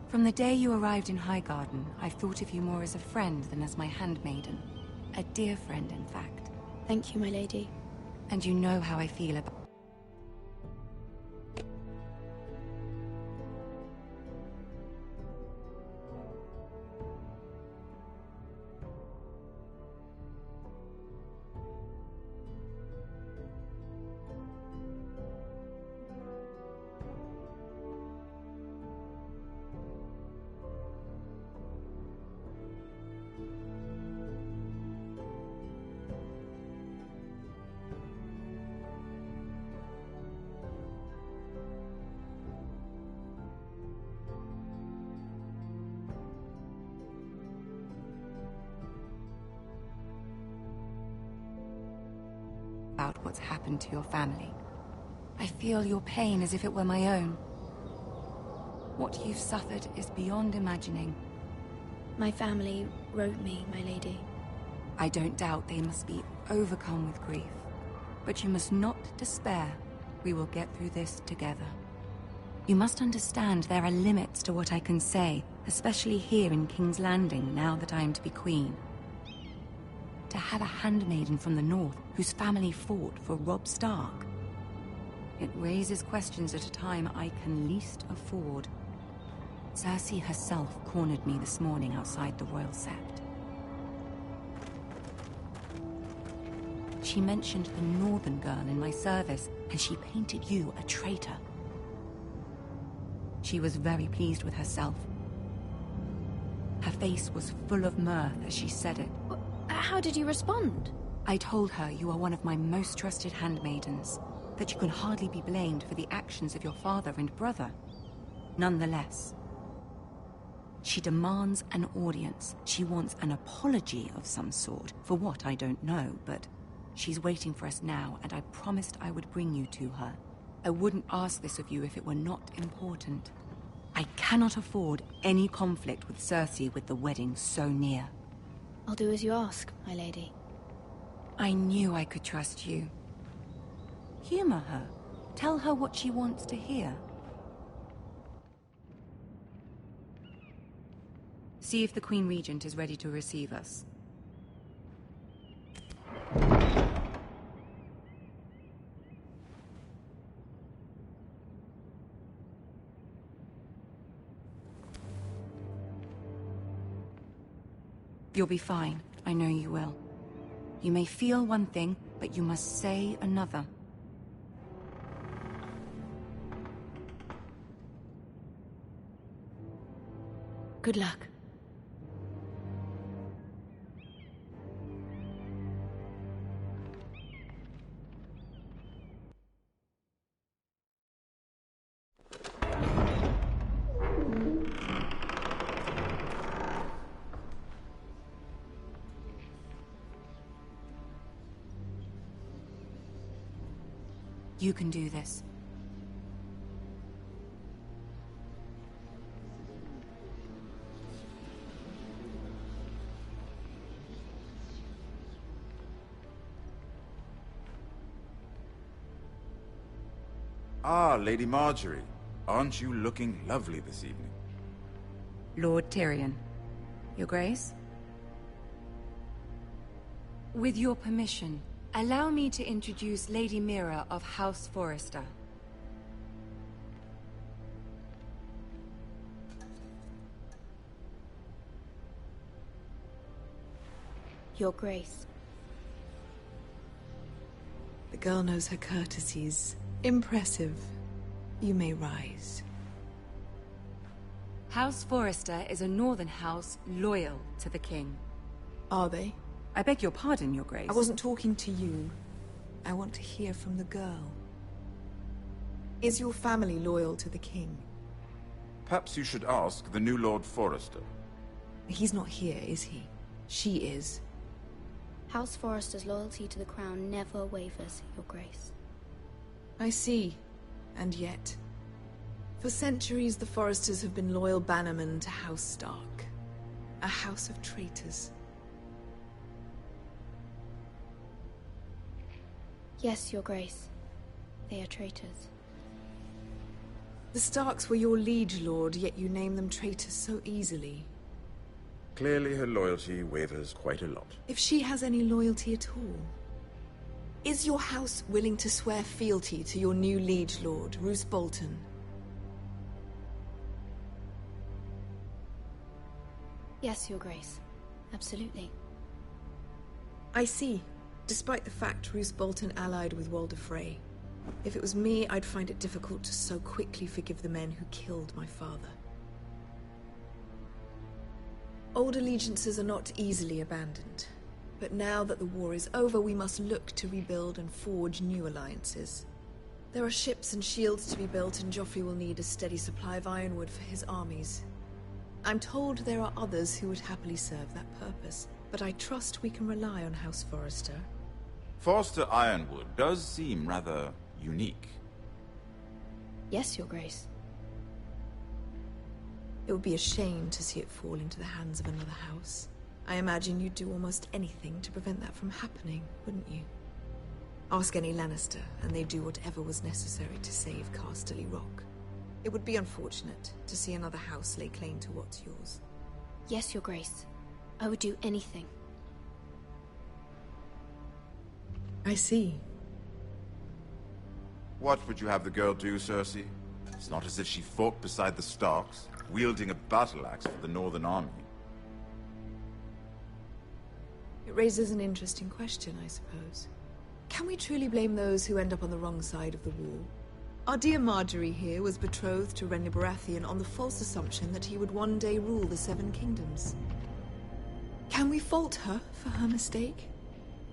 From the day you arrived in Highgarden, I've thought of you more as a friend than as my handmaiden. A dear friend, in fact. Thank you, my lady. And you know how I feel about... what's happened to your family. I feel your pain as if it were my own. What you've suffered is beyond imagining. My family wrote me, my lady. I don't doubt they must be overcome with grief. But you must not despair. We will get through this together. You must understand there are limits to what I can say, especially here in King's Landing, now that I am to be queen. To have a handmaiden from the north whose family fought for Robb Stark. It raises questions at a time I can least afford. Cersei herself cornered me this morning outside the Royal Sept. She mentioned the northern girl in my service, and she painted you a traitor. She was very pleased with herself. Her face was full of mirth as she said it. How did you respond? I told her you are one of my most trusted handmaidens, that you can hardly be blamed for the actions of your father and brother. Nonetheless, she demands an audience. She wants an apology of some sort, for what I don't know, but she's waiting for us now, and I promised I would bring you to her. I wouldn't ask this of you if it were not important. I cannot afford any conflict with Cersei with the wedding so near. I'll do as you ask, my lady. I knew I could trust you. Humor her. Tell her what she wants to hear. See if the Queen Regent is ready to receive us. You'll be fine. I know you will. You may feel one thing, but you must say another. Good luck. You can do this. Ah, Lady Marjorie. Aren't you looking lovely this evening? Lord Tyrion. Your Grace? With your permission, allow me to introduce Lady Mira of House Forrester. Your Grace. The girl knows her courtesies. Impressive. You may rise. House Forrester is a northern house loyal to the king. Are they? I beg your pardon, Your Grace. I wasn't talking to you. I want to hear from the girl. Is your family loyal to the king? Perhaps you should ask the new Lord Forrester. He's not here, is he? She is. House Forrester's loyalty to the crown never wavers, Your Grace. I see. And yet... For centuries, the Forresters have been loyal bannermen to House Stark. A house of traitors. Yes, Your Grace. They are traitors. The Starks were your liege lord, yet you name them traitors so easily. Clearly her loyalty wavers quite a lot. If she has any loyalty at all. Is your house willing to swear fealty to your new liege lord, Roose Bolton? Yes, Your Grace. Absolutely. I see. Despite the fact Roose Bolton allied with Walder Frey. If it was me, I'd find it difficult to so quickly forgive the men who killed my father. Old allegiances are not easily abandoned. But now that the war is over, we must look to rebuild and forge new alliances. There are ships and shields to be built, and Joffrey will need a steady supply of ironwood for his armies. I'm told there are others who would happily serve that purpose, but I trust we can rely on House Forrester. Forrester Ironwood does seem rather unique. Yes, Your Grace. It would be a shame to see it fall into the hands of another house. I imagine you'd do almost anything to prevent that from happening, wouldn't you? Ask any Lannister, and they'd do whatever was necessary to save Casterly Rock. It would be unfortunate to see another house lay claim to what's yours. Yes, Your Grace. I would do anything. I see. What would you have the girl do, Cersei? It's not as if she fought beside the Starks, wielding a battle axe for the Northern Army. It raises an interesting question, I suppose. Can we truly blame those who end up on the wrong side of the wall? Our dear Marjorie here was betrothed to Renly Baratheon on the false assumption that he would one day rule the Seven Kingdoms. Can we fault her for her mistake?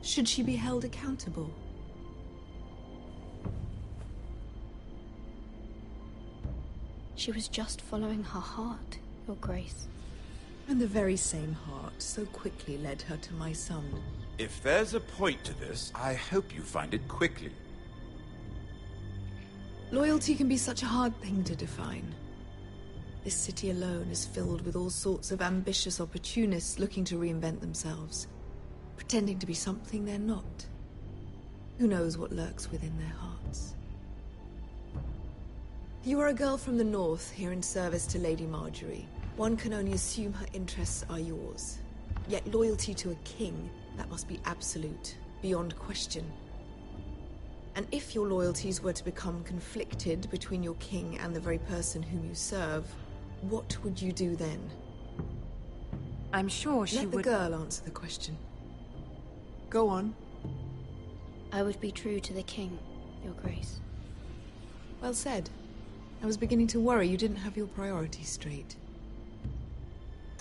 Should she be held accountable? She was just following her heart, Your Grace. And the very same heart so quickly led her to my son. If there's a point to this, I hope you find it quickly. Loyalty can be such a hard thing to define. This city alone is filled with all sorts of ambitious opportunists looking to reinvent themselves, pretending to be something they're not. Who knows what lurks within their hearts? You are a girl from the north, here in service to Lady Marjorie. One can only assume her interests are yours. Yet loyalty to a king, that must be absolute, beyond question. And if your loyalties were to become conflicted between your king and the very person whom you serve, what would you do then? I'm sure she would... Let the girl answer the question. Go on. I would be true to the king, Your Grace. Well said. I was beginning to worry you didn't have your priorities straight.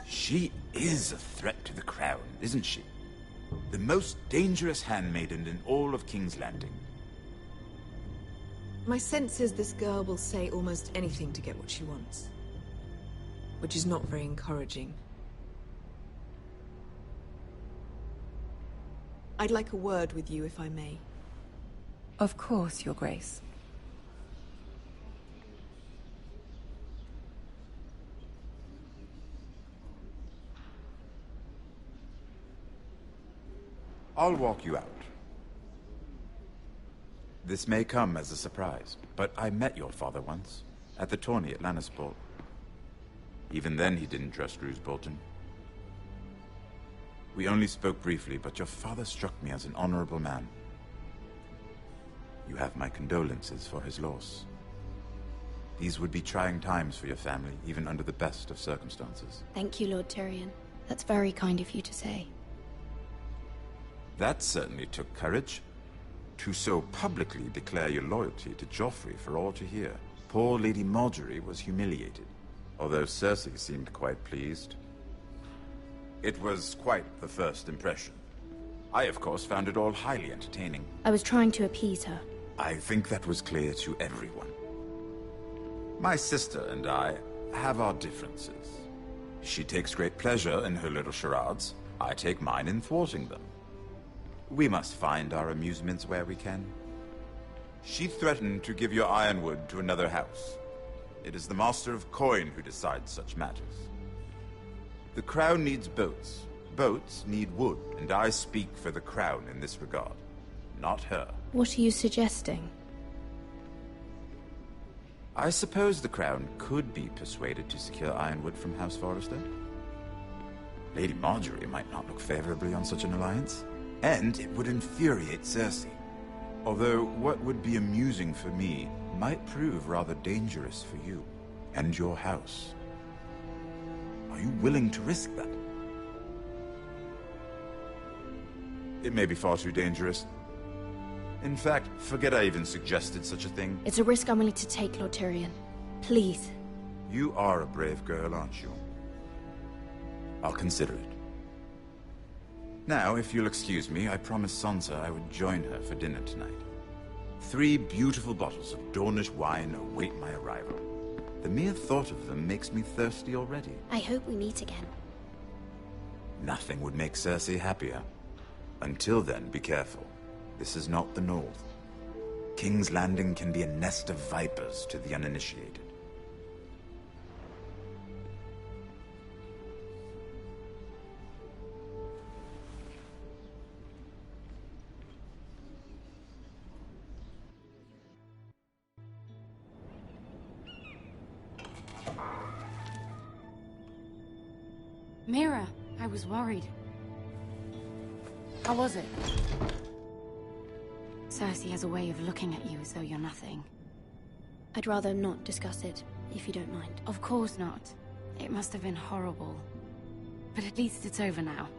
She is a threat to the crown, isn't she? The most dangerous handmaiden in all of King's Landing. My sense is this girl will say almost anything to get what she wants. Which is not very encouraging. I'd like a word with you, if I may. Of course, Your Grace. I'll walk you out. This may come as a surprise, but I met your father once, at the tourney at Lannisport. Even then he didn't trust Roose Bolton. We only spoke briefly, but your father struck me as an honorable man. You have my condolences for his loss. These would be trying times for your family, even under the best of circumstances. Thank you, Lord Tyrion. That's very kind of you to say. That certainly took courage. To so publicly declare your loyalty to Joffrey for all to hear. Poor Lady Marjorie was humiliated, although Cersei seemed quite pleased. It was quite the first impression. I, of course, found it all highly entertaining. I was trying to appease her. I think that was clear to everyone. My sister and I have our differences. She takes great pleasure in her little charades. I take mine in thwarting them. We must find our amusements where we can. She threatened to give your ironwood to another house. It is the Master of Coin who decides such matters. The Crown needs boats. Boats need wood, and I speak for the Crown in this regard, not her. What are you suggesting? I suppose the Crown could be persuaded to secure ironwood from House Forrester. Lady Marjorie might not look favorably on such an alliance, and it would infuriate Cersei. Although what would be amusing for me might prove rather dangerous for you and your house. Are you willing to risk that? It may be far too dangerous. In fact, forget I even suggested such a thing. It's a risk I'm willing to take, Lord Tyrion. Please. You are a brave girl, aren't you? I'll consider it. Now, if you'll excuse me, I promised Sansa I would join her for dinner tonight. 3 beautiful bottles of Dornish wine await my arrival. The mere thought of them makes me thirsty already. I hope we meet again. Nothing would make Cersei happier. Until then, be careful. This is not the North. King's Landing can be a nest of vipers to the uninitiated. Mira, I was worried. How was it? Cersei has a way of looking at you as though you're nothing. I'd rather not discuss it, if you don't mind. Of course not. It must have been horrible. But at least it's over now.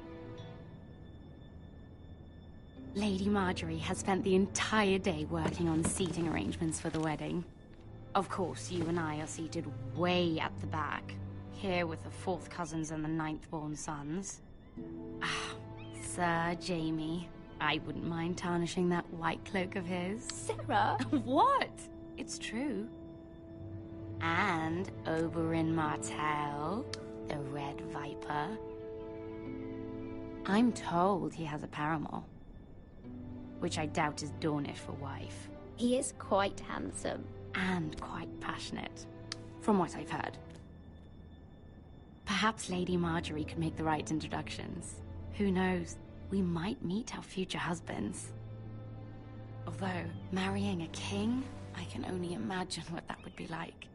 Lady Marjorie has spent the entire day working on seating arrangements for the wedding. Of course, you and I are seated way at the back. Here with the 4th cousins and the 9th-born sons. Ah, Sir Jaime. I wouldn't mind tarnishing that white cloak of his. Sarah! What? It's true. And Oberyn Martell, the Red Viper. I'm told he has a paramour. Which I doubt is Dornish for wife. He is quite handsome. And quite passionate, from what I've heard. Perhaps Lady Marjorie could make the right introductions. Who knows? We might meet our future husbands. Although, marrying a king, I can only imagine what that would be like.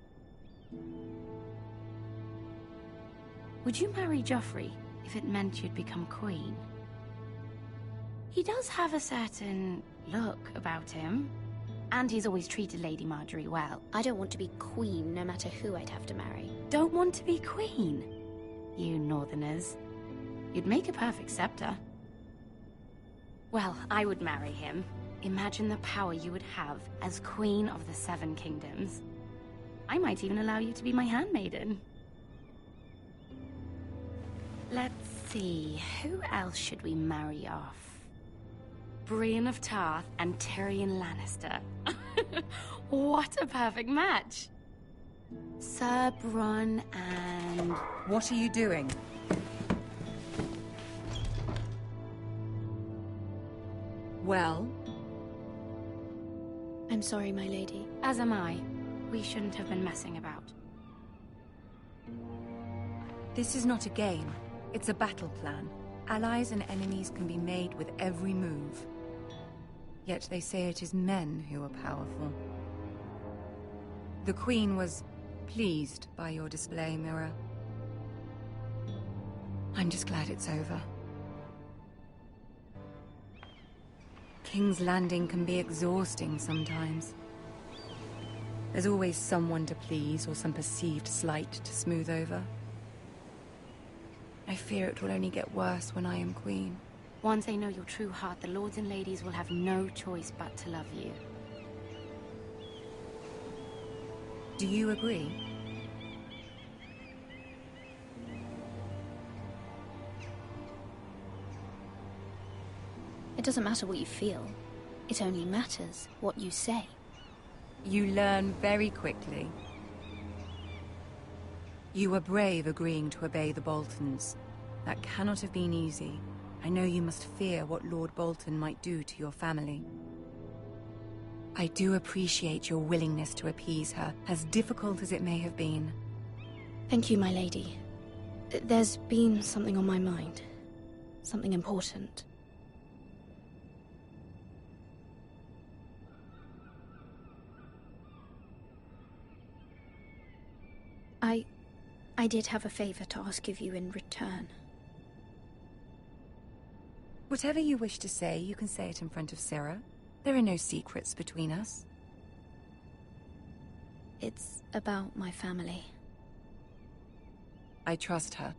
Would you marry Joffrey if it meant you'd become queen? He does have a certain look about him. And he's always treated Lady Marjorie well. I don't want to be queen, no matter who I'd have to marry. Don't want to be queen? You Northerners. You'd make a perfect scepter. Well, I would marry him. Imagine the power you would have as Queen of the 7 Kingdoms. I might even allow you to be my handmaiden. Let's see, who else should we marry off? Brienne of Tarth and Tyrion Lannister. What a perfect match! Sir Bronn and... What are you doing? Well? I'm sorry, my lady. As am I. We shouldn't have been messing about. This is not a game. It's a battle plan. Allies and enemies can be made with every move. Yet they say it is men who are powerful. The Queen was pleased by your display, Mira. I'm just glad it's over. King's Landing can be exhausting sometimes. There's always someone to please or some perceived slight to smooth over. I fear it will only get worse when I am queen. Once they know your true heart, the lords and ladies will have no choice but to love you. Do you agree? It doesn't matter what you feel. It only matters what you say. You learn very quickly. You were brave agreeing to obey the Boltons. That cannot have been easy. I know you must fear what Lord Bolton might do to your family. I do appreciate your willingness to appease her, as difficult as it may have been. Thank you, my lady. There's been something on my mind. Something important. I did have a favor to ask of you in return. Whatever you wish to say, you can say it in front of Sarah. There are no secrets between us. It's about my family. I trust her.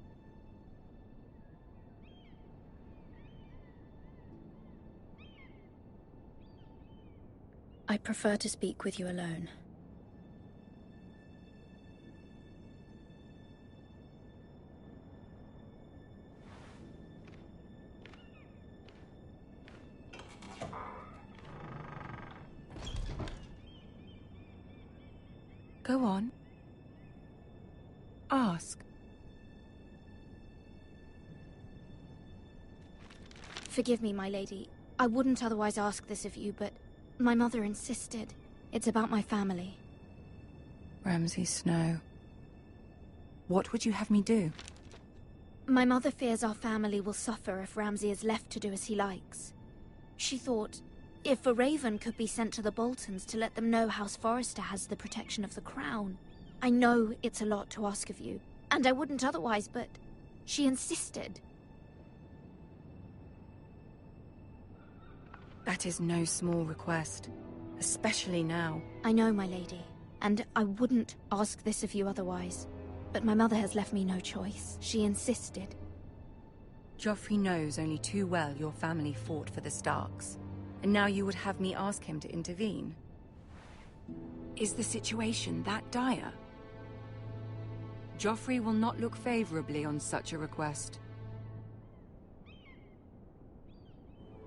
I prefer to speak with you alone. Go on. Ask. Forgive me, my lady. I wouldn't otherwise ask this of you, but my mother insisted. It's about my family. Ramsay Snow. What would you have me do? My mother fears our family will suffer if Ramsay is left to do as he likes. She thought, if a raven could be sent to the Boltons to let them know House Forrester has the protection of the crown. I know it's a lot to ask of you, and I wouldn't otherwise, but she insisted. That is no small request, especially now. I know, my lady, and I wouldn't ask this of you otherwise. But my mother has left me no choice. She insisted. Joffrey knows only too well your family fought for the Starks. And now you would have me ask him to intervene? Is the situation that dire? Joffrey will not look favorably on such a request.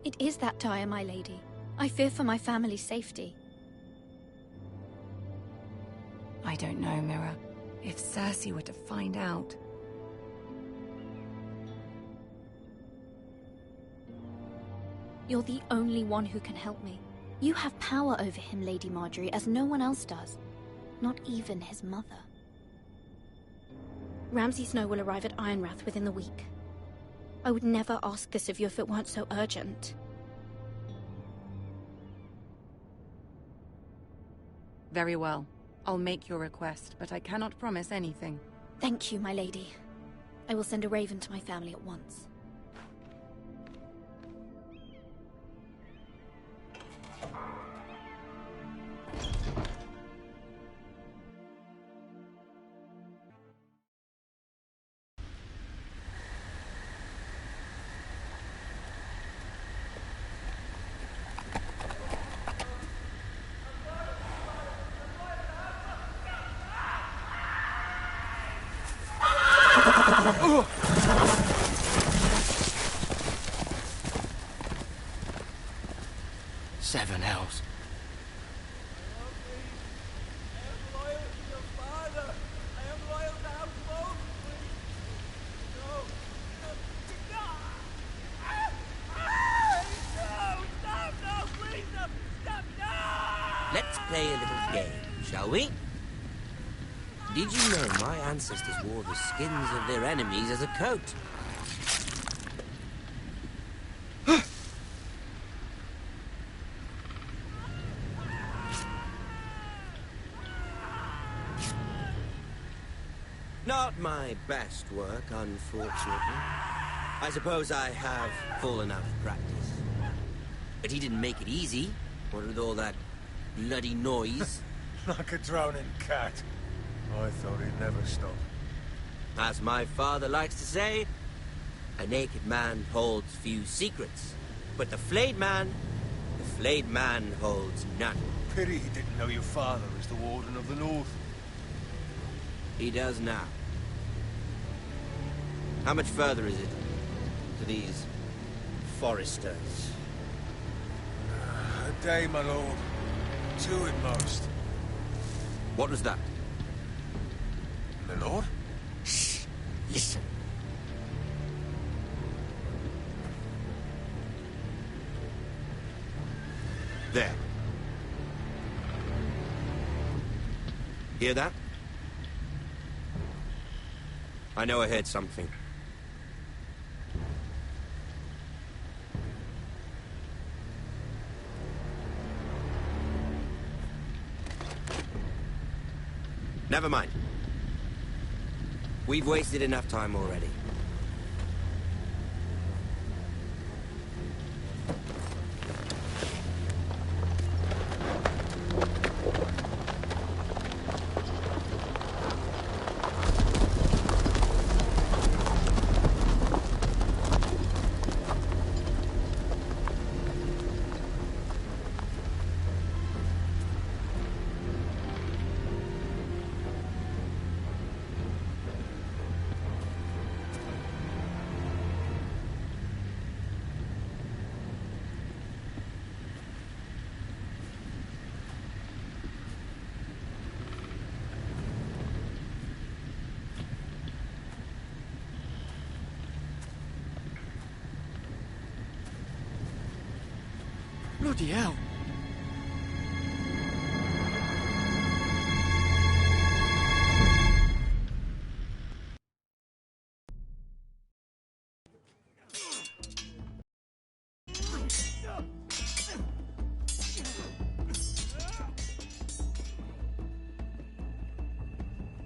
It is that dire, my lady. I fear for my family's safety. I don't know, Mira. If Cersei were to find out... You're the only one who can help me. You have power over him, Lady Margaery, as no one else does. Not even his mother. Ramsay Snow will arrive at Ironrath within the week. I would never ask this of you if it weren't so urgent. Very well. I'll make your request, but I cannot promise anything. Thank you, my lady. I will send a raven to my family at once. Seven hells. Let's play a little game, shall we? Did you know my ancestors wore the skins of their enemies as a coat? Not my best work, unfortunately. I suppose I have fallen out of practice. But he didn't make it easy, what with all that bloody noise. Like a drowning cat. I thought he'd never stop. As my father likes to say, A naked man holds few secrets, but the flayed man holds none. Pity he didn't know your father is the Warden of the North. He does now. How much further is it to these Forresters? A day, my lord. 2 at most. What was that? My lord? Shh! Listen. There. Hear that? I know I heard something. Never mind. We've wasted enough time already. Bloody hell.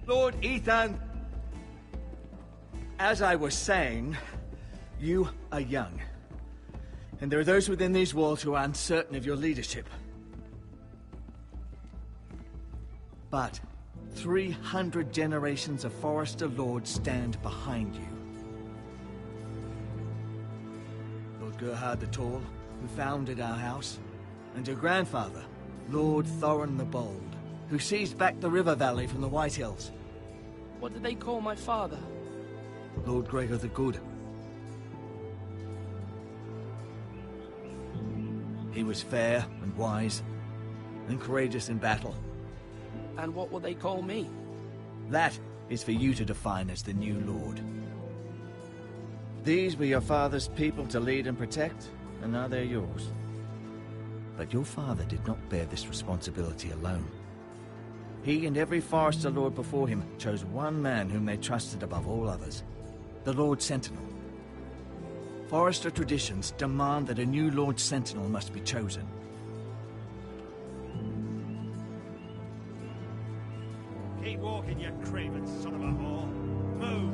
Lord Ethan, as I was saying, you are young. And there are those within these walls who are uncertain of your leadership. But 300 generations of Forrester lords stand behind you. Lord Gerhard the Tall, who founded our house, and your grandfather, Lord Thorin the Bold, who seized back the river valley from the White Hills. What did they call my father? Lord Gregor the Good. He was fair and wise, and courageous in battle. And what will they call me? That is for you to define as the new lord. These were your father's people to lead and protect, and now they're yours. But your father did not bear this responsibility alone. He and every Forrester lord before him chose one man whom they trusted above all others, the Lord Sentinel. Forrester traditions demand that a new Lord Sentinel must be chosen. Keep walking, you craven son of a whore. Move!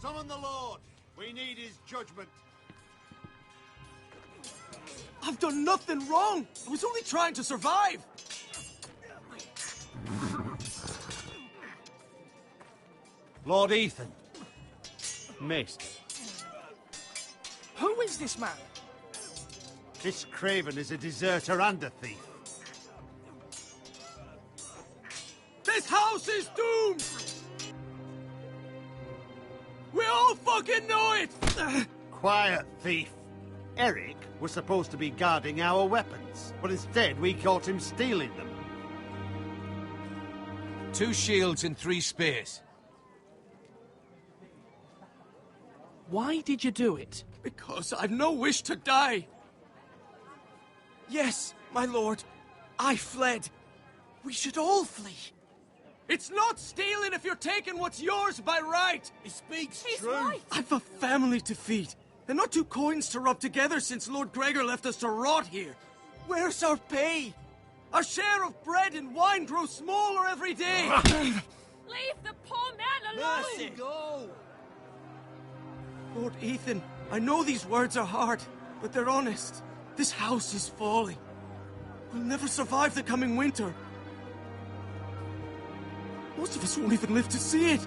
Summon the Lord! We need his judgment. I've done nothing wrong! I was only trying to survive! Lord Ethan. Missed. Who is this man? This craven is a deserter and a thief. This house is doomed! We all fucking know it! Quiet, thief. Eric was supposed to be guarding our weapons, but instead we caught him stealing them. 2 shields and 3 spears. Why did you do it? Because I've no wish to die. Yes, my lord, I fled. We should all flee. It's not stealing if you're taking what's yours by right. He speaks true. Right. I've a family to feed, and not 2 coins to rub together since Lord Gregor left us to rot here. Where's our pay? Our share of bread and wine grows smaller every day. Leave the poor man alone! Mercy, go! Lord Ethan, I know these words are hard, but they're honest. This house is falling. We'll never survive the coming winter. Most of us won't even live to see it.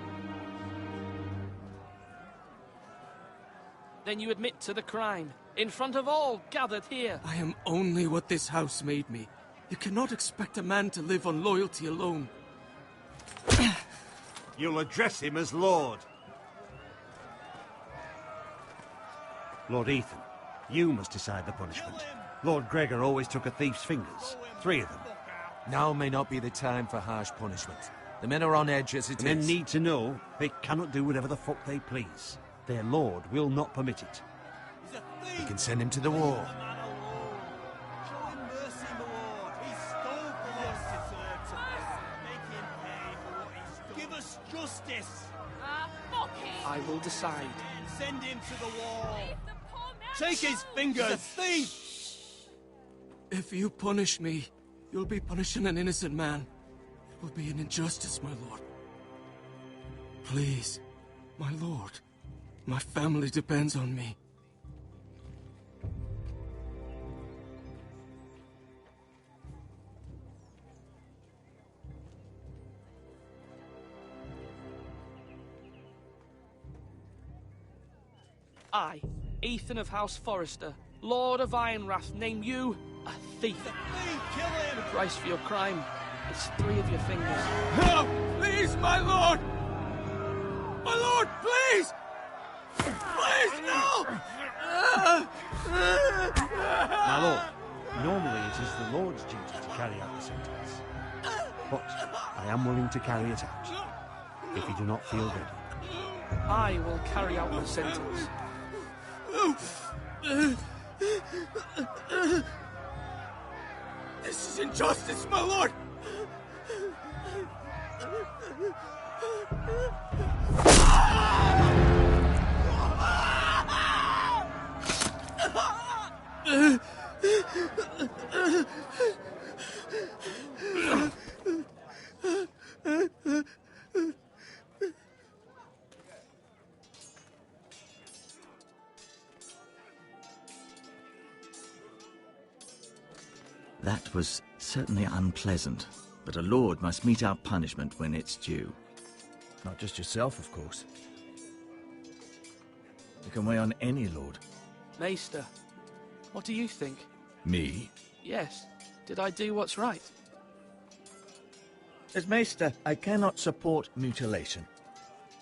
Then you admit to the crime, in front of all gathered here. I am only what this house made me. You cannot expect a man to live on loyalty alone. You'll address him as Lord. Lord Ethan, you must decide the punishment. Lord Gregor always took a thief's fingers. 3 of them. Now may not be the time for harsh punishment. The men are on edge as it is. The men need to know they cannot do whatever the fuck they please. Their lord will not permit it. You can send him to the wall. Give us justice. Fuck him. I will decide. Send him to the wall. Take his fingers. He's a thief. If you punish me, you'll be punishing an innocent man. It will be an injustice, my lord. Please, my lord. My family depends on me. I, Ethan of House Forrester, Lord of Ironrath, name you a thief. Kill him. The price for your crime is 3 of your fingers. No! Please, my lord! My lord, please! Please, no! My lord, normally it is the Lord's duty to carry out the sentence. But I am willing to carry it out, if you do not feel ready. I will carry out the sentence. This is injustice, my lord! That was certainly unpleasant, but a lord must mete out punishment when it's due. Not just yourself, of course. You can weigh on any lord. Maester, what do you think? Me? Yes. Did I do what's right? As Maester, I cannot support mutilation.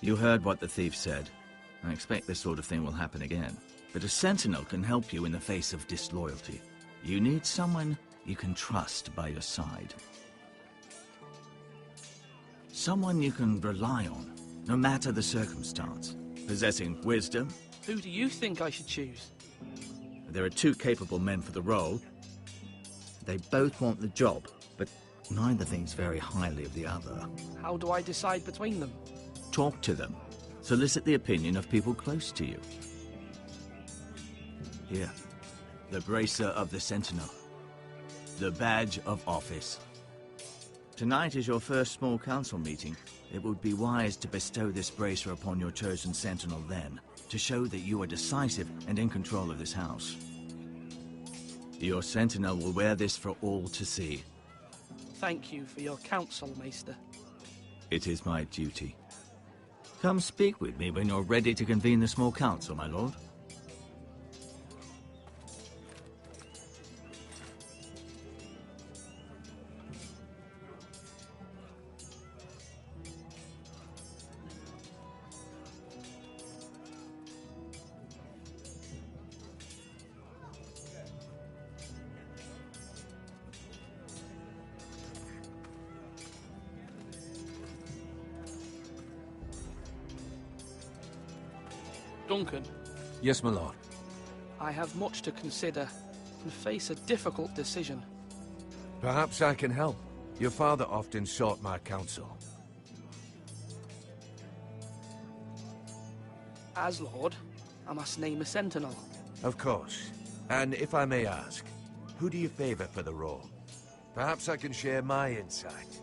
You heard what the thief said. I expect this sort of thing will happen again. But a sentinel can help you in the face of disloyalty. You need someone you can trust by your side. Someone you can rely on, no matter the circumstance. Possessing wisdom. Who do you think I should choose? There are 2 capable men for the role. They both want the job, but neither thinks very highly of the other. How do I decide between them? Talk to them. Solicit the opinion of people close to you. Here, the bracer of the Sentinel. The badge of office. Tonight is your first small council meeting. It would be wise to bestow this bracer upon your chosen Sentinel then, to show that you are decisive and in control of this house. Your Sentinel will wear this for all to see. Thank you for your counsel, Maester. It is my duty. Come speak with me when you're ready to convene the small council, my lord. Duncan. Yes, my lord. I have much to consider and face a difficult decision. Perhaps I can help. Your father often sought my counsel. As Lord, I must name a sentinel. Of course. And if I may ask, who do you favor for the role? Perhaps I can share my insight.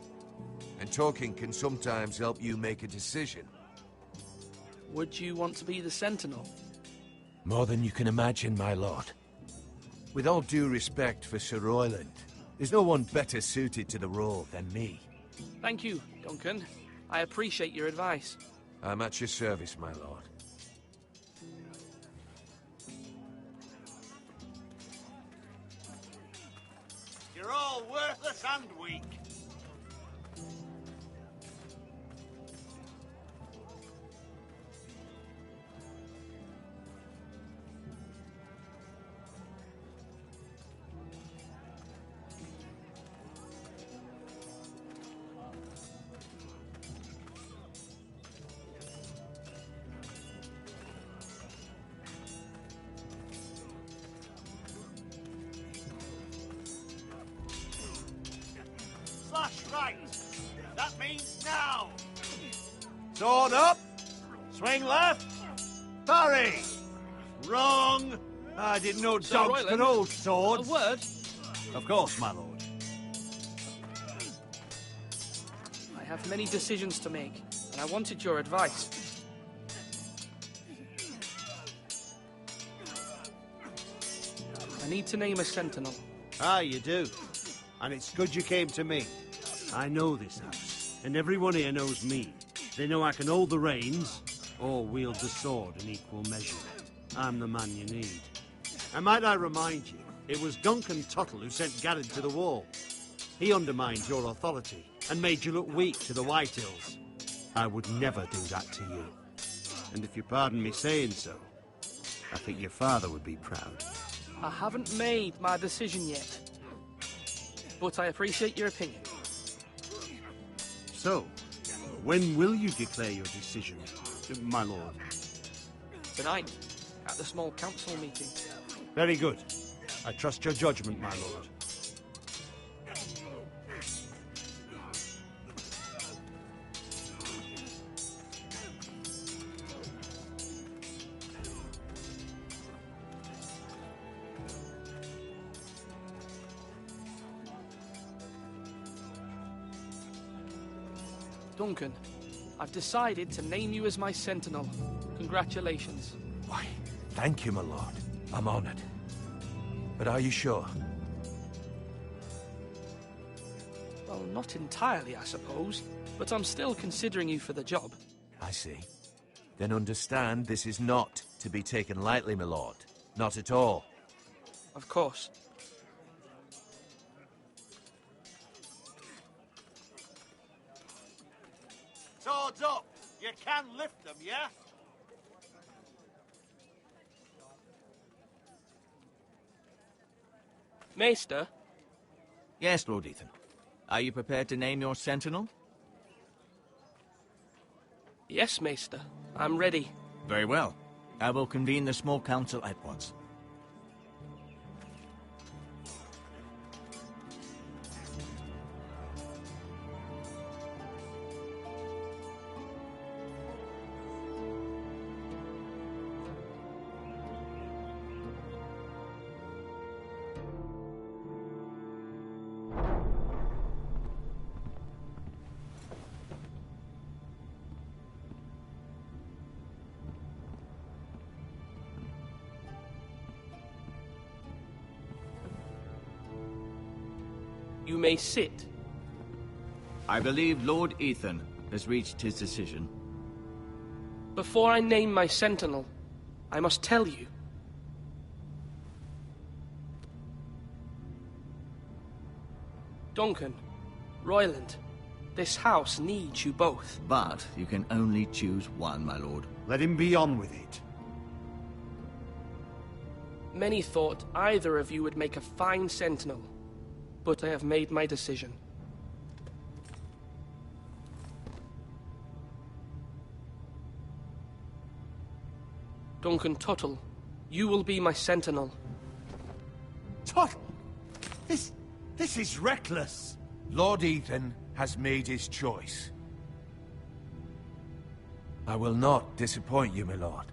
And talking can sometimes help you make a decision. Would you want to be the sentinel? More than you can imagine, my lord. With all due respect for Sir Royland, there's no one better suited to the role than me. Thank you, Duncan. I appreciate your advice. I'm at your service, my lord. all worthless and weak. Slash right. That means now. Sword up. Swing left. Parry. Wrong. I didn't know Sir dogs Royland, could hold swords. a word? Of course, my lord. I have many decisions to make, and I wanted your advice. I need to name a sentinel. Ah, you do. And it's good you came to me. I know this house, and everyone here knows me. They know I can hold the reins, or wield the sword in equal measure. I'm the man you need. And might I remind you, it was Duncan Tuttle who sent Garrett to the wall. He undermined your authority, and made you look weak to the Whitehills. I would never do that to you. And if you pardon me saying so, I think your father would be proud. I haven't made my decision yet, but I appreciate your opinion. So, when will you declare your decision, my lord? Tonight, at the small council meeting. Very good. I trust your judgment, my lord. Duncan, I've decided to name you as my sentinel. Congratulations. Why, thank you, my lord. I'm honored. But are you sure? Well, not entirely, I suppose, but I'm still considering you for the job. I see. Then understand this is not to be taken lightly, my lord. Not at all. Of course. Swords up! You can lift them, yeah? Maester? Yes, Lord Ethan. Are you prepared to name your sentinel? Yes, Maester. I'm ready. Very well. I will convene the small council at once. You may sit. I believe Lord Ethan has reached his decision. Before I name my sentinel, I must tell you. Duncan, Royland, this house needs you both. But you can only choose one, my lord. Let him be on with it. Many thought either of you would make a fine sentinel, but I have made my decision. Duncan Tuttle, you will be my sentinel. Tuttle? This is reckless. Lord Ethan has made his choice. I will not disappoint you, my lord.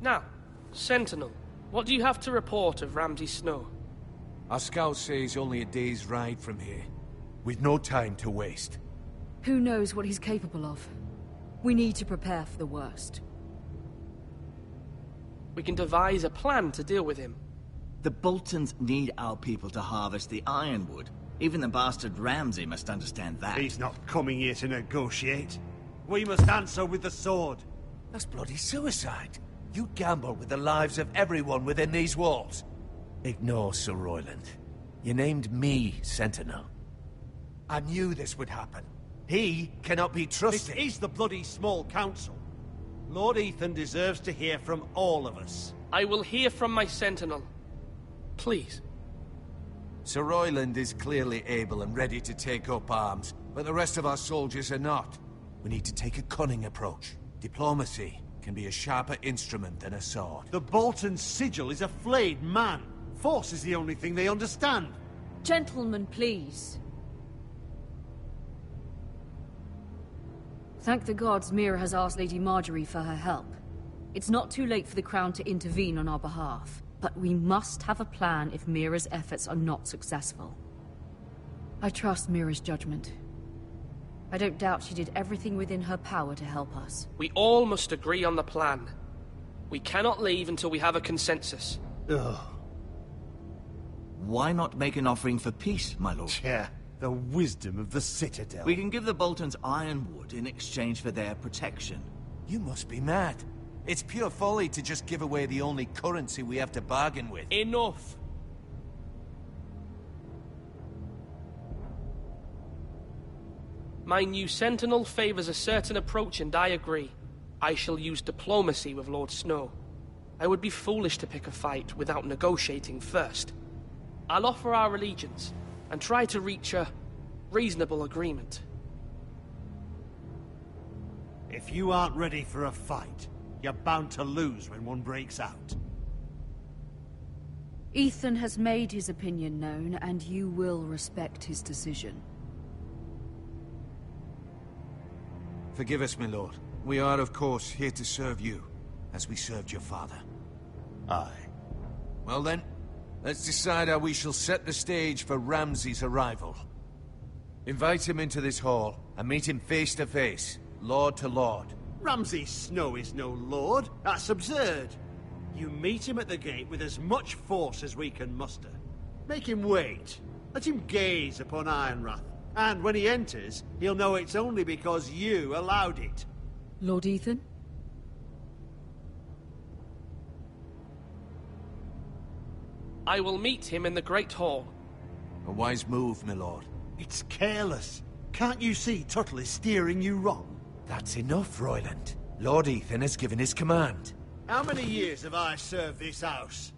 Now, sentinel, what do you have to report of Ramsay Snow? Our scouts say he's only a day's ride from here. We've no time to waste. Who knows what he's capable of? We need to prepare for the worst. We can devise a plan to deal with him. The Boltons need our people to harvest the ironwood. Even the bastard Ramsay must understand that. He's not coming here to negotiate. We must answer with the sword. That's bloody suicide. You gamble with the lives of everyone within these walls. Ignore Sir Royland. You named me Sentinel. I knew this would happen. He cannot be trusted. This is the bloody small council. Lord Ethan deserves to hear from all of us. I will hear from my sentinel. Please. Sir Royland is clearly able and ready to take up arms, but the rest of our soldiers are not. We need to take a cunning approach. Diplomacy can be a sharper instrument than a sword. The Bolton sigil is a flayed man. Force is the only thing they understand. Gentlemen, please. Thank the gods Mira has asked Lady Marjorie for her help. It's not too late for the Crown to intervene on our behalf, but we must have a plan if Mira's efforts are not successful. I trust Mira's judgment. I don't doubt she did everything within her power to help us. We all must agree on the plan. We cannot leave until we have a consensus. Ugh. Why not make an offering for peace, my lord? Yeah, the wisdom of the Citadel. We can give the Boltons ironwood in exchange for their protection. You must be mad. It's pure folly to just give away the only currency we have to bargain with. Enough! My new sentinel favors a certain approach, and I agree. I shall use diplomacy with Lord Snow. I would be foolish to pick a fight without negotiating first. I'll offer our allegiance, and try to reach a reasonable agreement. If you aren't ready for a fight, you're bound to lose when one breaks out. Ethan has made his opinion known, and you will respect his decision. Forgive us, my lord. We are, of course, here to serve you, as we served your father. Aye. Well then, let's decide how we shall set the stage for Ramsay's arrival. Invite him into this hall, and meet him face to face, lord to lord. Ramsay Snow is no lord. That's absurd. You meet him at the gate with as much force as we can muster. Make him wait. Let him gaze upon Ironrath. And when he enters, he'll know it's only because you allowed it. Lord Ethan? I will meet him in the Great Hall. A wise move, my lord. It's careless. Can't you see Tuttle is steering you wrong? That's enough, Royland. Lord Ethan has given his command. How many years have I served this house?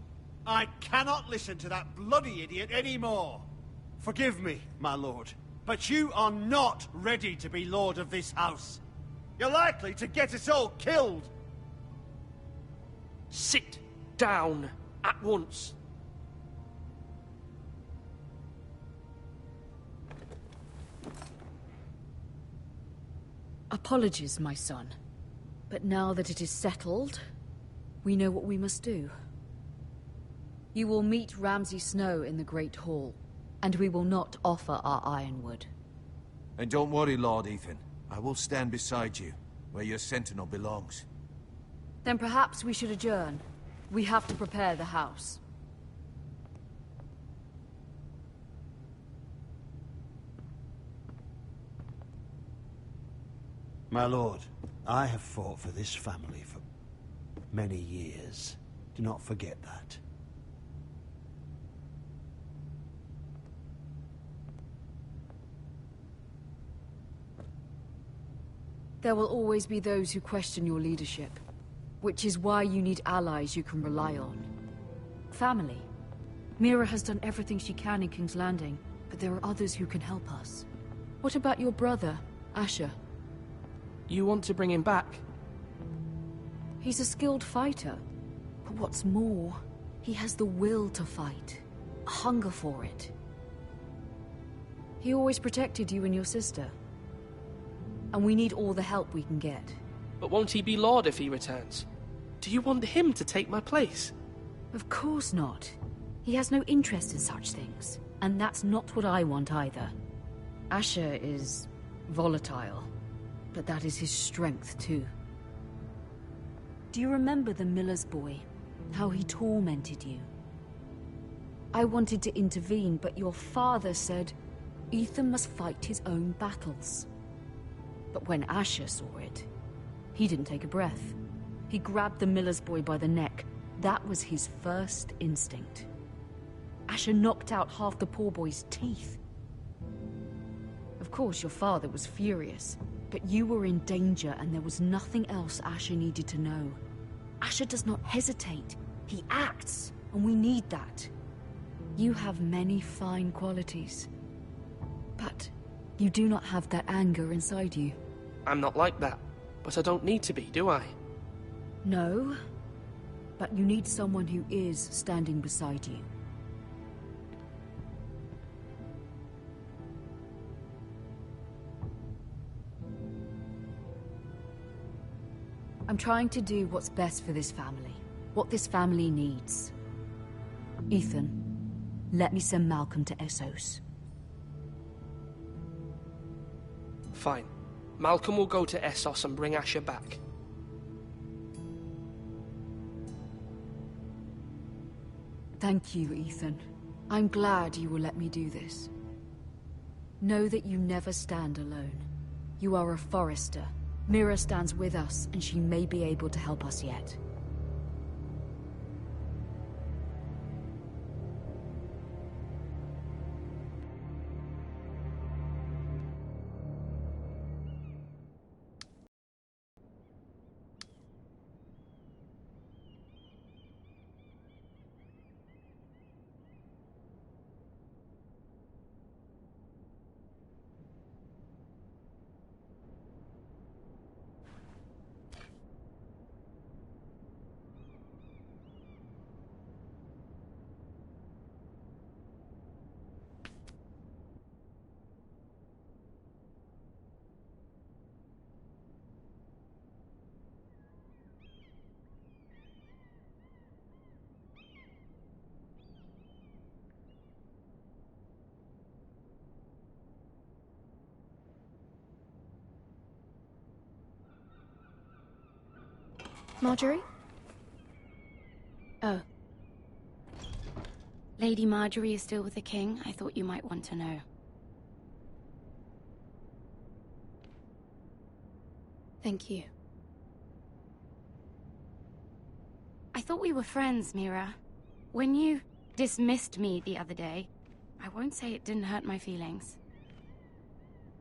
I cannot listen to that bloody idiot anymore. Forgive me, my lord, but you are not ready to be lord of this house. You're likely to get us all killed. Sit down at once. Apologies, my son. But now that it is settled, we know what we must do. You will meet Ramsay Snow in the Great Hall, and we will not offer our ironwood. And don't worry, Lord Ethan. I will stand beside you, where your sentinel belongs. Then perhaps we should adjourn. We have to prepare the house. My lord, I have fought for this family for many years. Do not forget that. There will always be those who question your leadership, which is why you need allies you can rely on. Family. Mira has done everything she can in King's Landing, but there are others who can help us. What about your brother, Asher? You want to bring him back? He's a skilled fighter, but what's more, he has the will to fight, a hunger for it. He always protected you and your sister. And we need all the help we can get. But won't he be Lord if he returns? Do you want him to take my place? Of course not. He has no interest in such things. And that's not what I want either. Asher is volatile, but that is his strength too. Do you remember the miller's boy? How he tormented you? I wanted to intervene, but your father said Ethan must fight his own battles. But when Asher saw it, he didn't take a breath. He grabbed the miller's boy by the neck. That was his first instinct. Asher knocked out half the poor boy's teeth. Of course, your father was furious, but you were in danger and there was nothing else Asher needed to know. Asher does not hesitate. He acts, and we need that. You have many fine qualities, but you do not have that anger inside you. I'm not like that, but I don't need to be, do I? No, but you need someone who is standing beside you. I'm trying to do what's best for this family, what this family needs. Ethan, let me send Malcolm to Essos. Fine. Malcolm will go to Essos and bring Asher back. Thank you, Ethan. I'm glad you will let me do this. Know that you never stand alone. You are a Forrester. Mira stands with us, and she may be able to help us yet. Marjorie? Oh. Lady Marjorie is still with the king? I thought you might want to know. Thank you. I thought we were friends, Mira. When you dismissed me the other day, I won't say it didn't hurt my feelings.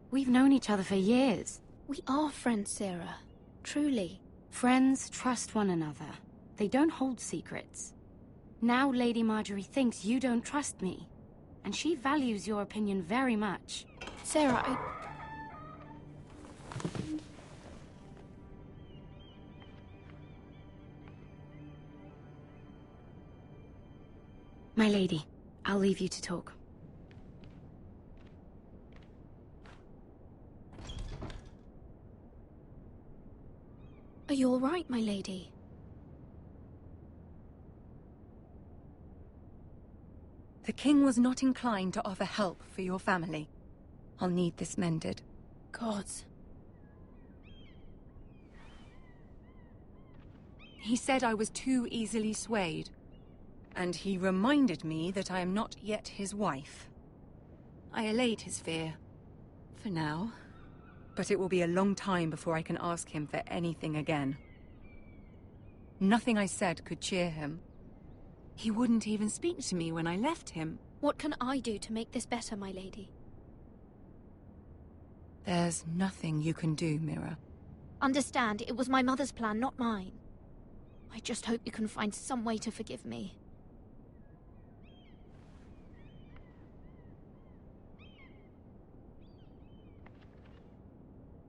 We've known each other for years. We are friends, Sarah. Truly. Friends trust one another. They don't hold secrets. Now Lady Marjorie thinks you don't trust me, and she values your opinion very much. Sarah, My lady, I'll leave you to talk. Are you all right, my lady? The king was not inclined to offer help for your family. I'll need this mended. Gods. He said I was too easily swayed. And he reminded me that I am not yet his wife. I allayed his fear. For now. But it will be a long time before I can ask him for anything again. Nothing I said could cheer him. He wouldn't even speak to me when I left him. What can I do to make this better, my lady? There's nothing you can do, Mira. Understand, it was my mother's plan, not mine. I just hope you can find some way to forgive me.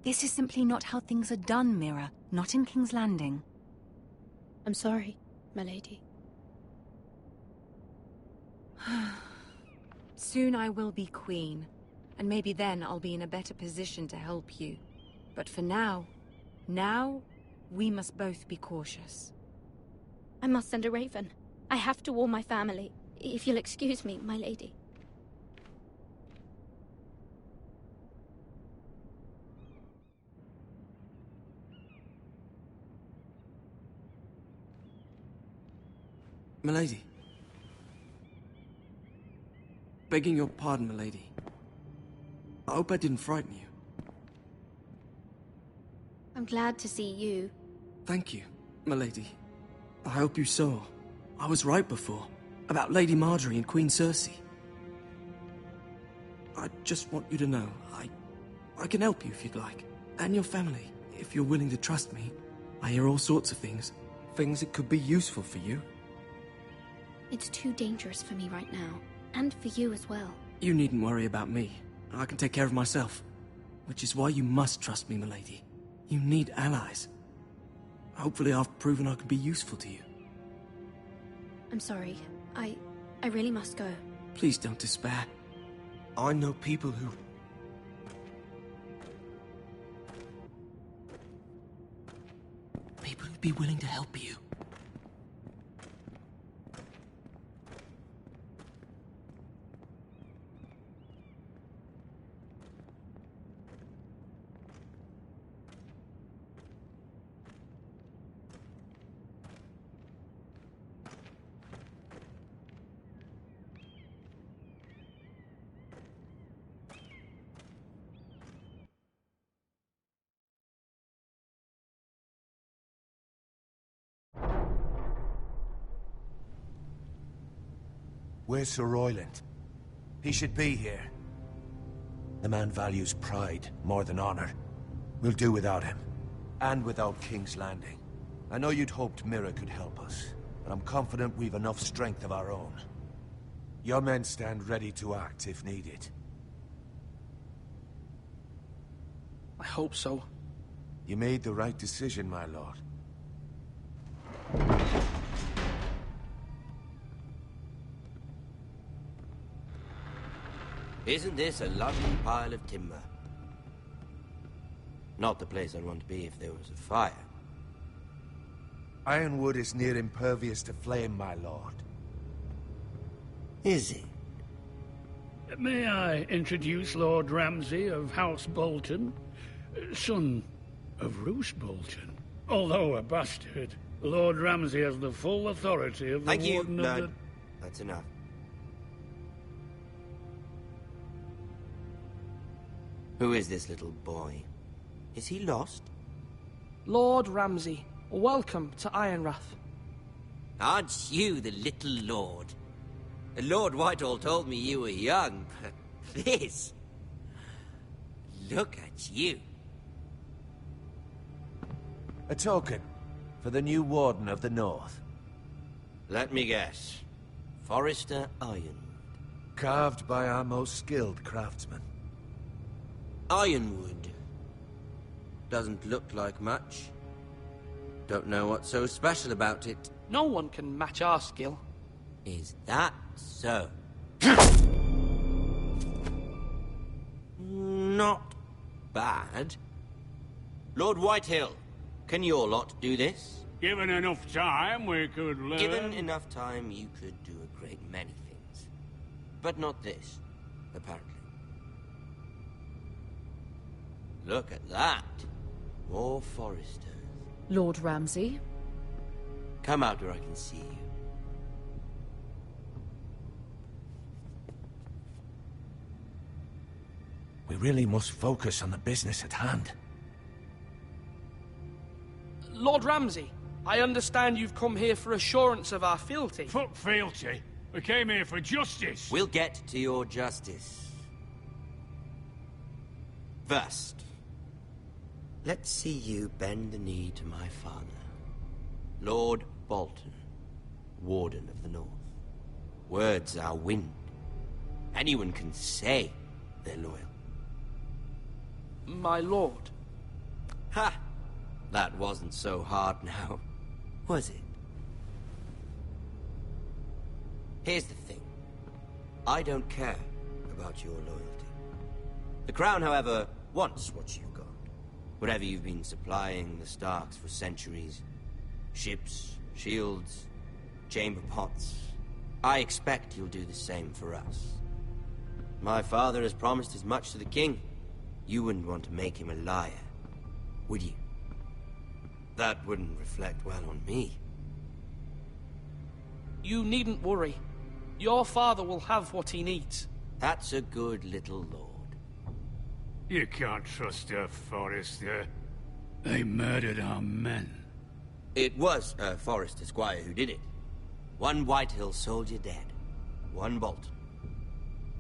This is simply not how things are done, Mira. Not in King's Landing. I'm sorry, my lady. Soon I will be queen, and maybe then I'll be in a better position to help you. But for now, we must both be cautious. I must send a raven. I have to warn my family. If you'll excuse me, my lady. Milady. Begging your pardon, milady. I hope I didn't frighten you. I'm glad to see you. Thank you, milady. I hope you saw. I was right before. About Lady Marjorie and Queen Cersei. I just want you to know, I can help you if you'd like. And your family, if you're willing to trust me. I hear all sorts of things. Things that could be useful for you. It's too dangerous for me right now. And for you as well. You needn't worry about me. I can take care of myself. Which is why you must trust me, milady. You need allies. Hopefully I've proven I can be useful to you. I'm sorry. I really must go. Please don't despair. I know people who... People who'd be willing to help you. Where's Sir Royland? He should be here. The man values pride more than honor. We'll do without him. And without King's Landing. I know you'd hoped Mira could help us, but I'm confident we've enough strength of our own. Your men stand ready to act if needed. I hope so. You made the right decision, my lord. Isn't this a lovely pile of timber? Not the place I'd want to be if there was a fire. Ironwood is near impervious to flame, my lord. Is it? May I introduce Lord Ramsay of House Bolton, son of Roose Bolton. Although a bastard, Lord Ramsay has the full authority of the Thank you, Warden of Lord. the... That's enough. Who is this little boy? Is he lost? Lord Ramsay, welcome to Ironrath. Aren't you the little lord? Lord Whitehall told me you were young, but this... Look at you. A token for the new Warden of the North. Let me guess. Forrester Ironwood. Carved by our most skilled craftsmen. Ironwood. Doesn't look like much. Don't know what's so special about it. No one can match our skill. Is that so? Not bad. Lord Whitehill, can your lot do this? Given enough time, we could learn... Given enough time, you could do a great many things. But not this, apparently. Look at that. More Forresters. Lord Ramsay? Come out where I can see you. We really must focus on the business at hand. Lord Ramsay, I understand you've come here for assurance of our fealty. Fuck fealty. We came here for justice. We'll get to your justice. First, let's see you bend the knee to my father, Lord Bolton, Warden of the North. Words are wind. Anyone can say they're loyal. My lord. Ha! That wasn't so hard now, was it? Here's the thing. I don't care about your loyalty. The Crown, however, wants what you've got. Whatever you've been supplying the Starks for centuries. Ships, shields, chamber pots. I expect you'll do the same for us. My father has promised as much to the king. You wouldn't want to make him a liar, would you? That wouldn't reflect well on me. You needn't worry. Your father will have what he needs. That's a good little lord. You can't trust her, Forrester. They murdered our men. It was Forrester Squire who did it. One Whitehill soldier dead. One Bolton.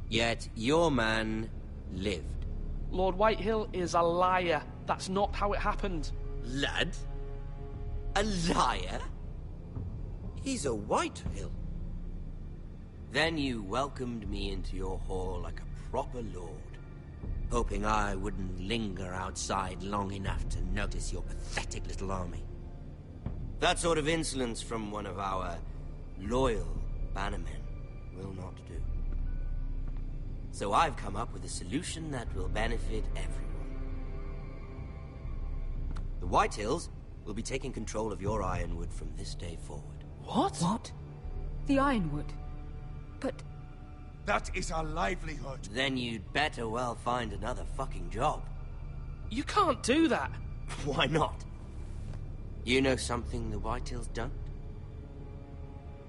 Yet your man lived. Lord Whitehill is a liar. That's not how it happened. Lad? A liar? He's a Whitehill. Then you welcomed me into your hall like a proper lord, hoping I wouldn't linger outside long enough to notice your pathetic little army. That sort of insolence from one of our loyal bannermen will not do. So I've come up with a solution that will benefit everyone. The Whitehills will be taking control of your Ironwood from this day forward. What? What? The Ironwood? But... That is our livelihood. Then you'd better well find another fucking job. You can't do that. Why not? You know something the Whitehills don't?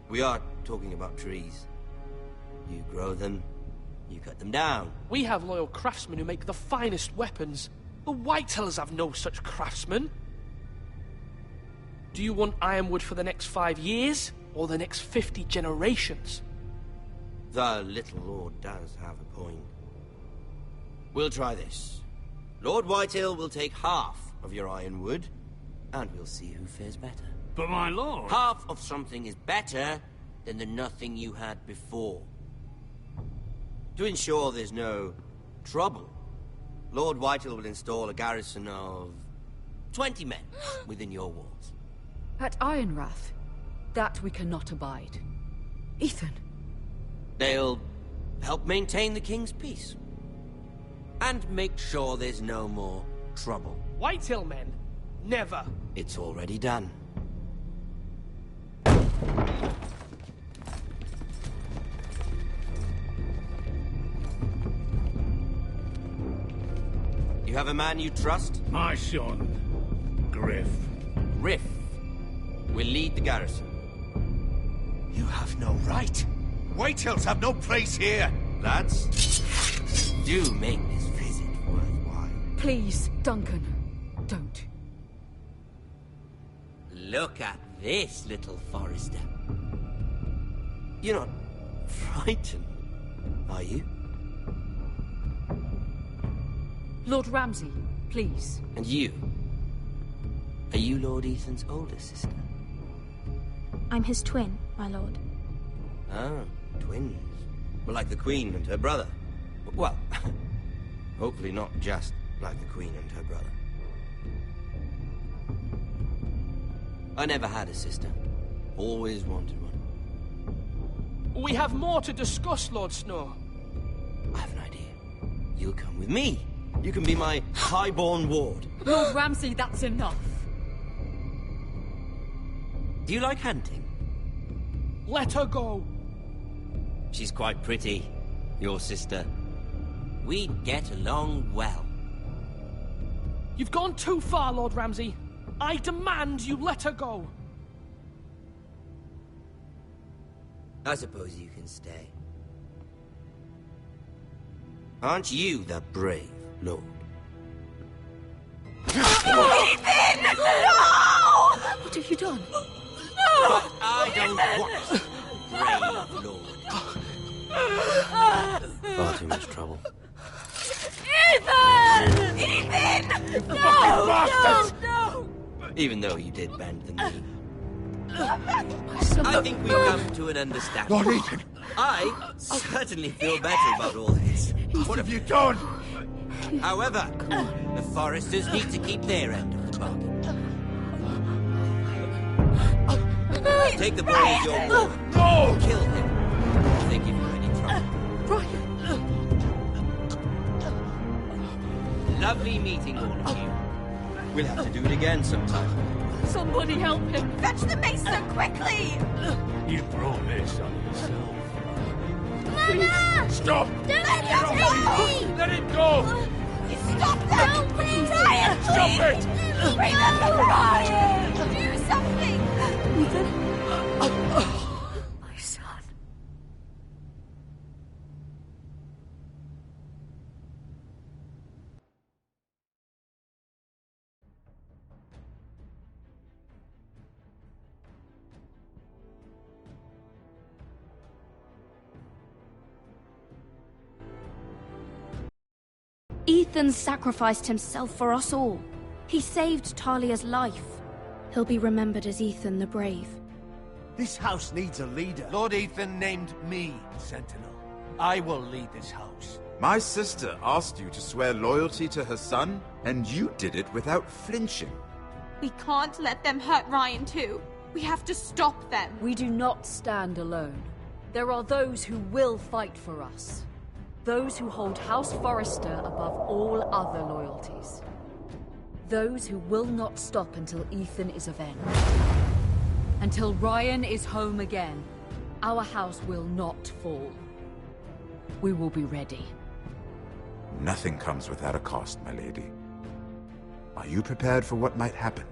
We are talking about trees. You grow them, you cut them down. We have loyal craftsmen who make the finest weapons. The Whitehills have no such craftsmen. Do you want Ironwood for the next 5 years, or the next 50 generations? The little lord does have a point. We'll try this. Lord Whitehill will take half of your Ironwood, and we'll see who fares better. But my lord... Half of something is better than the nothing you had before. To ensure there's no trouble, Lord Whitehill will install a garrison of 20 men within your walls. At Ironrath? That we cannot abide. Ethan. They'll help maintain the king's peace. And make sure there's no more trouble. Whitehill men? Never. It's already done. You have a man you trust? My son, Griff. Griff will lead the garrison. You have no right. Whitehills have no place here. Lads, do make this visit worthwhile. Please, Duncan, don't. Look at this, little Forrester. You're not frightened, are you? Lord Ramsay, please. And you? Are you Lord Ethan's older sister? I'm his twin, my lord. Ah, twins. Well, like the Queen and her brother. Well, hopefully not just like the Queen and her brother. I never had a sister. Always wanted one. We have more to discuss, Lord Snow. I have an idea. You'll come with me. You can be my highborn ward. Lord Ramsay, that's enough. Do you like hunting? Let her go. She's quite pretty, your sister. We'd get along well. You've gone too far, Lord Ramsay. I demand you let her go. I suppose you can stay. Aren't you the brave lord? Ethan! No! What have you done? No! But I don't want brave lord. Far too much trouble. Ethan! Ethan! No! No! No! Even though you did bend the knee. I think we've come to an understanding. Lord Ethan! I certainly feel better about all this. What have you done? However, the Forresters need to keep their end of the bargain. Take the boy as your ward. No! Kill him if they give you any trouble. Brian! Lovely meeting all of you. We'll have to do it again sometime. Somebody help him! Fetch the maester quickly! You brought this on yourself. Mama! Stop! Don't let it go! Let it go! Stop that! Please! Ryan, Stop please! it! Remember Ryan! Do something! Ethan? My son. Ethan sacrificed himself for us all. He saved Talia's life. He'll be remembered as Ethan the Brave. This house needs a leader. Lord Ethan named me Sentinel. I will lead this house. My sister asked you to swear loyalty to her son, and you did it without flinching. We can't let them hurt Ryan too. We have to stop them. We do not stand alone. There are those who will fight for us. Those who hold House Forrester above all other loyalties. Those who will not stop until Ethan is avenged. Until Ryan is home again, our house will not fall. We will be ready. Nothing comes without a cost, my lady. Are you prepared for what might happen?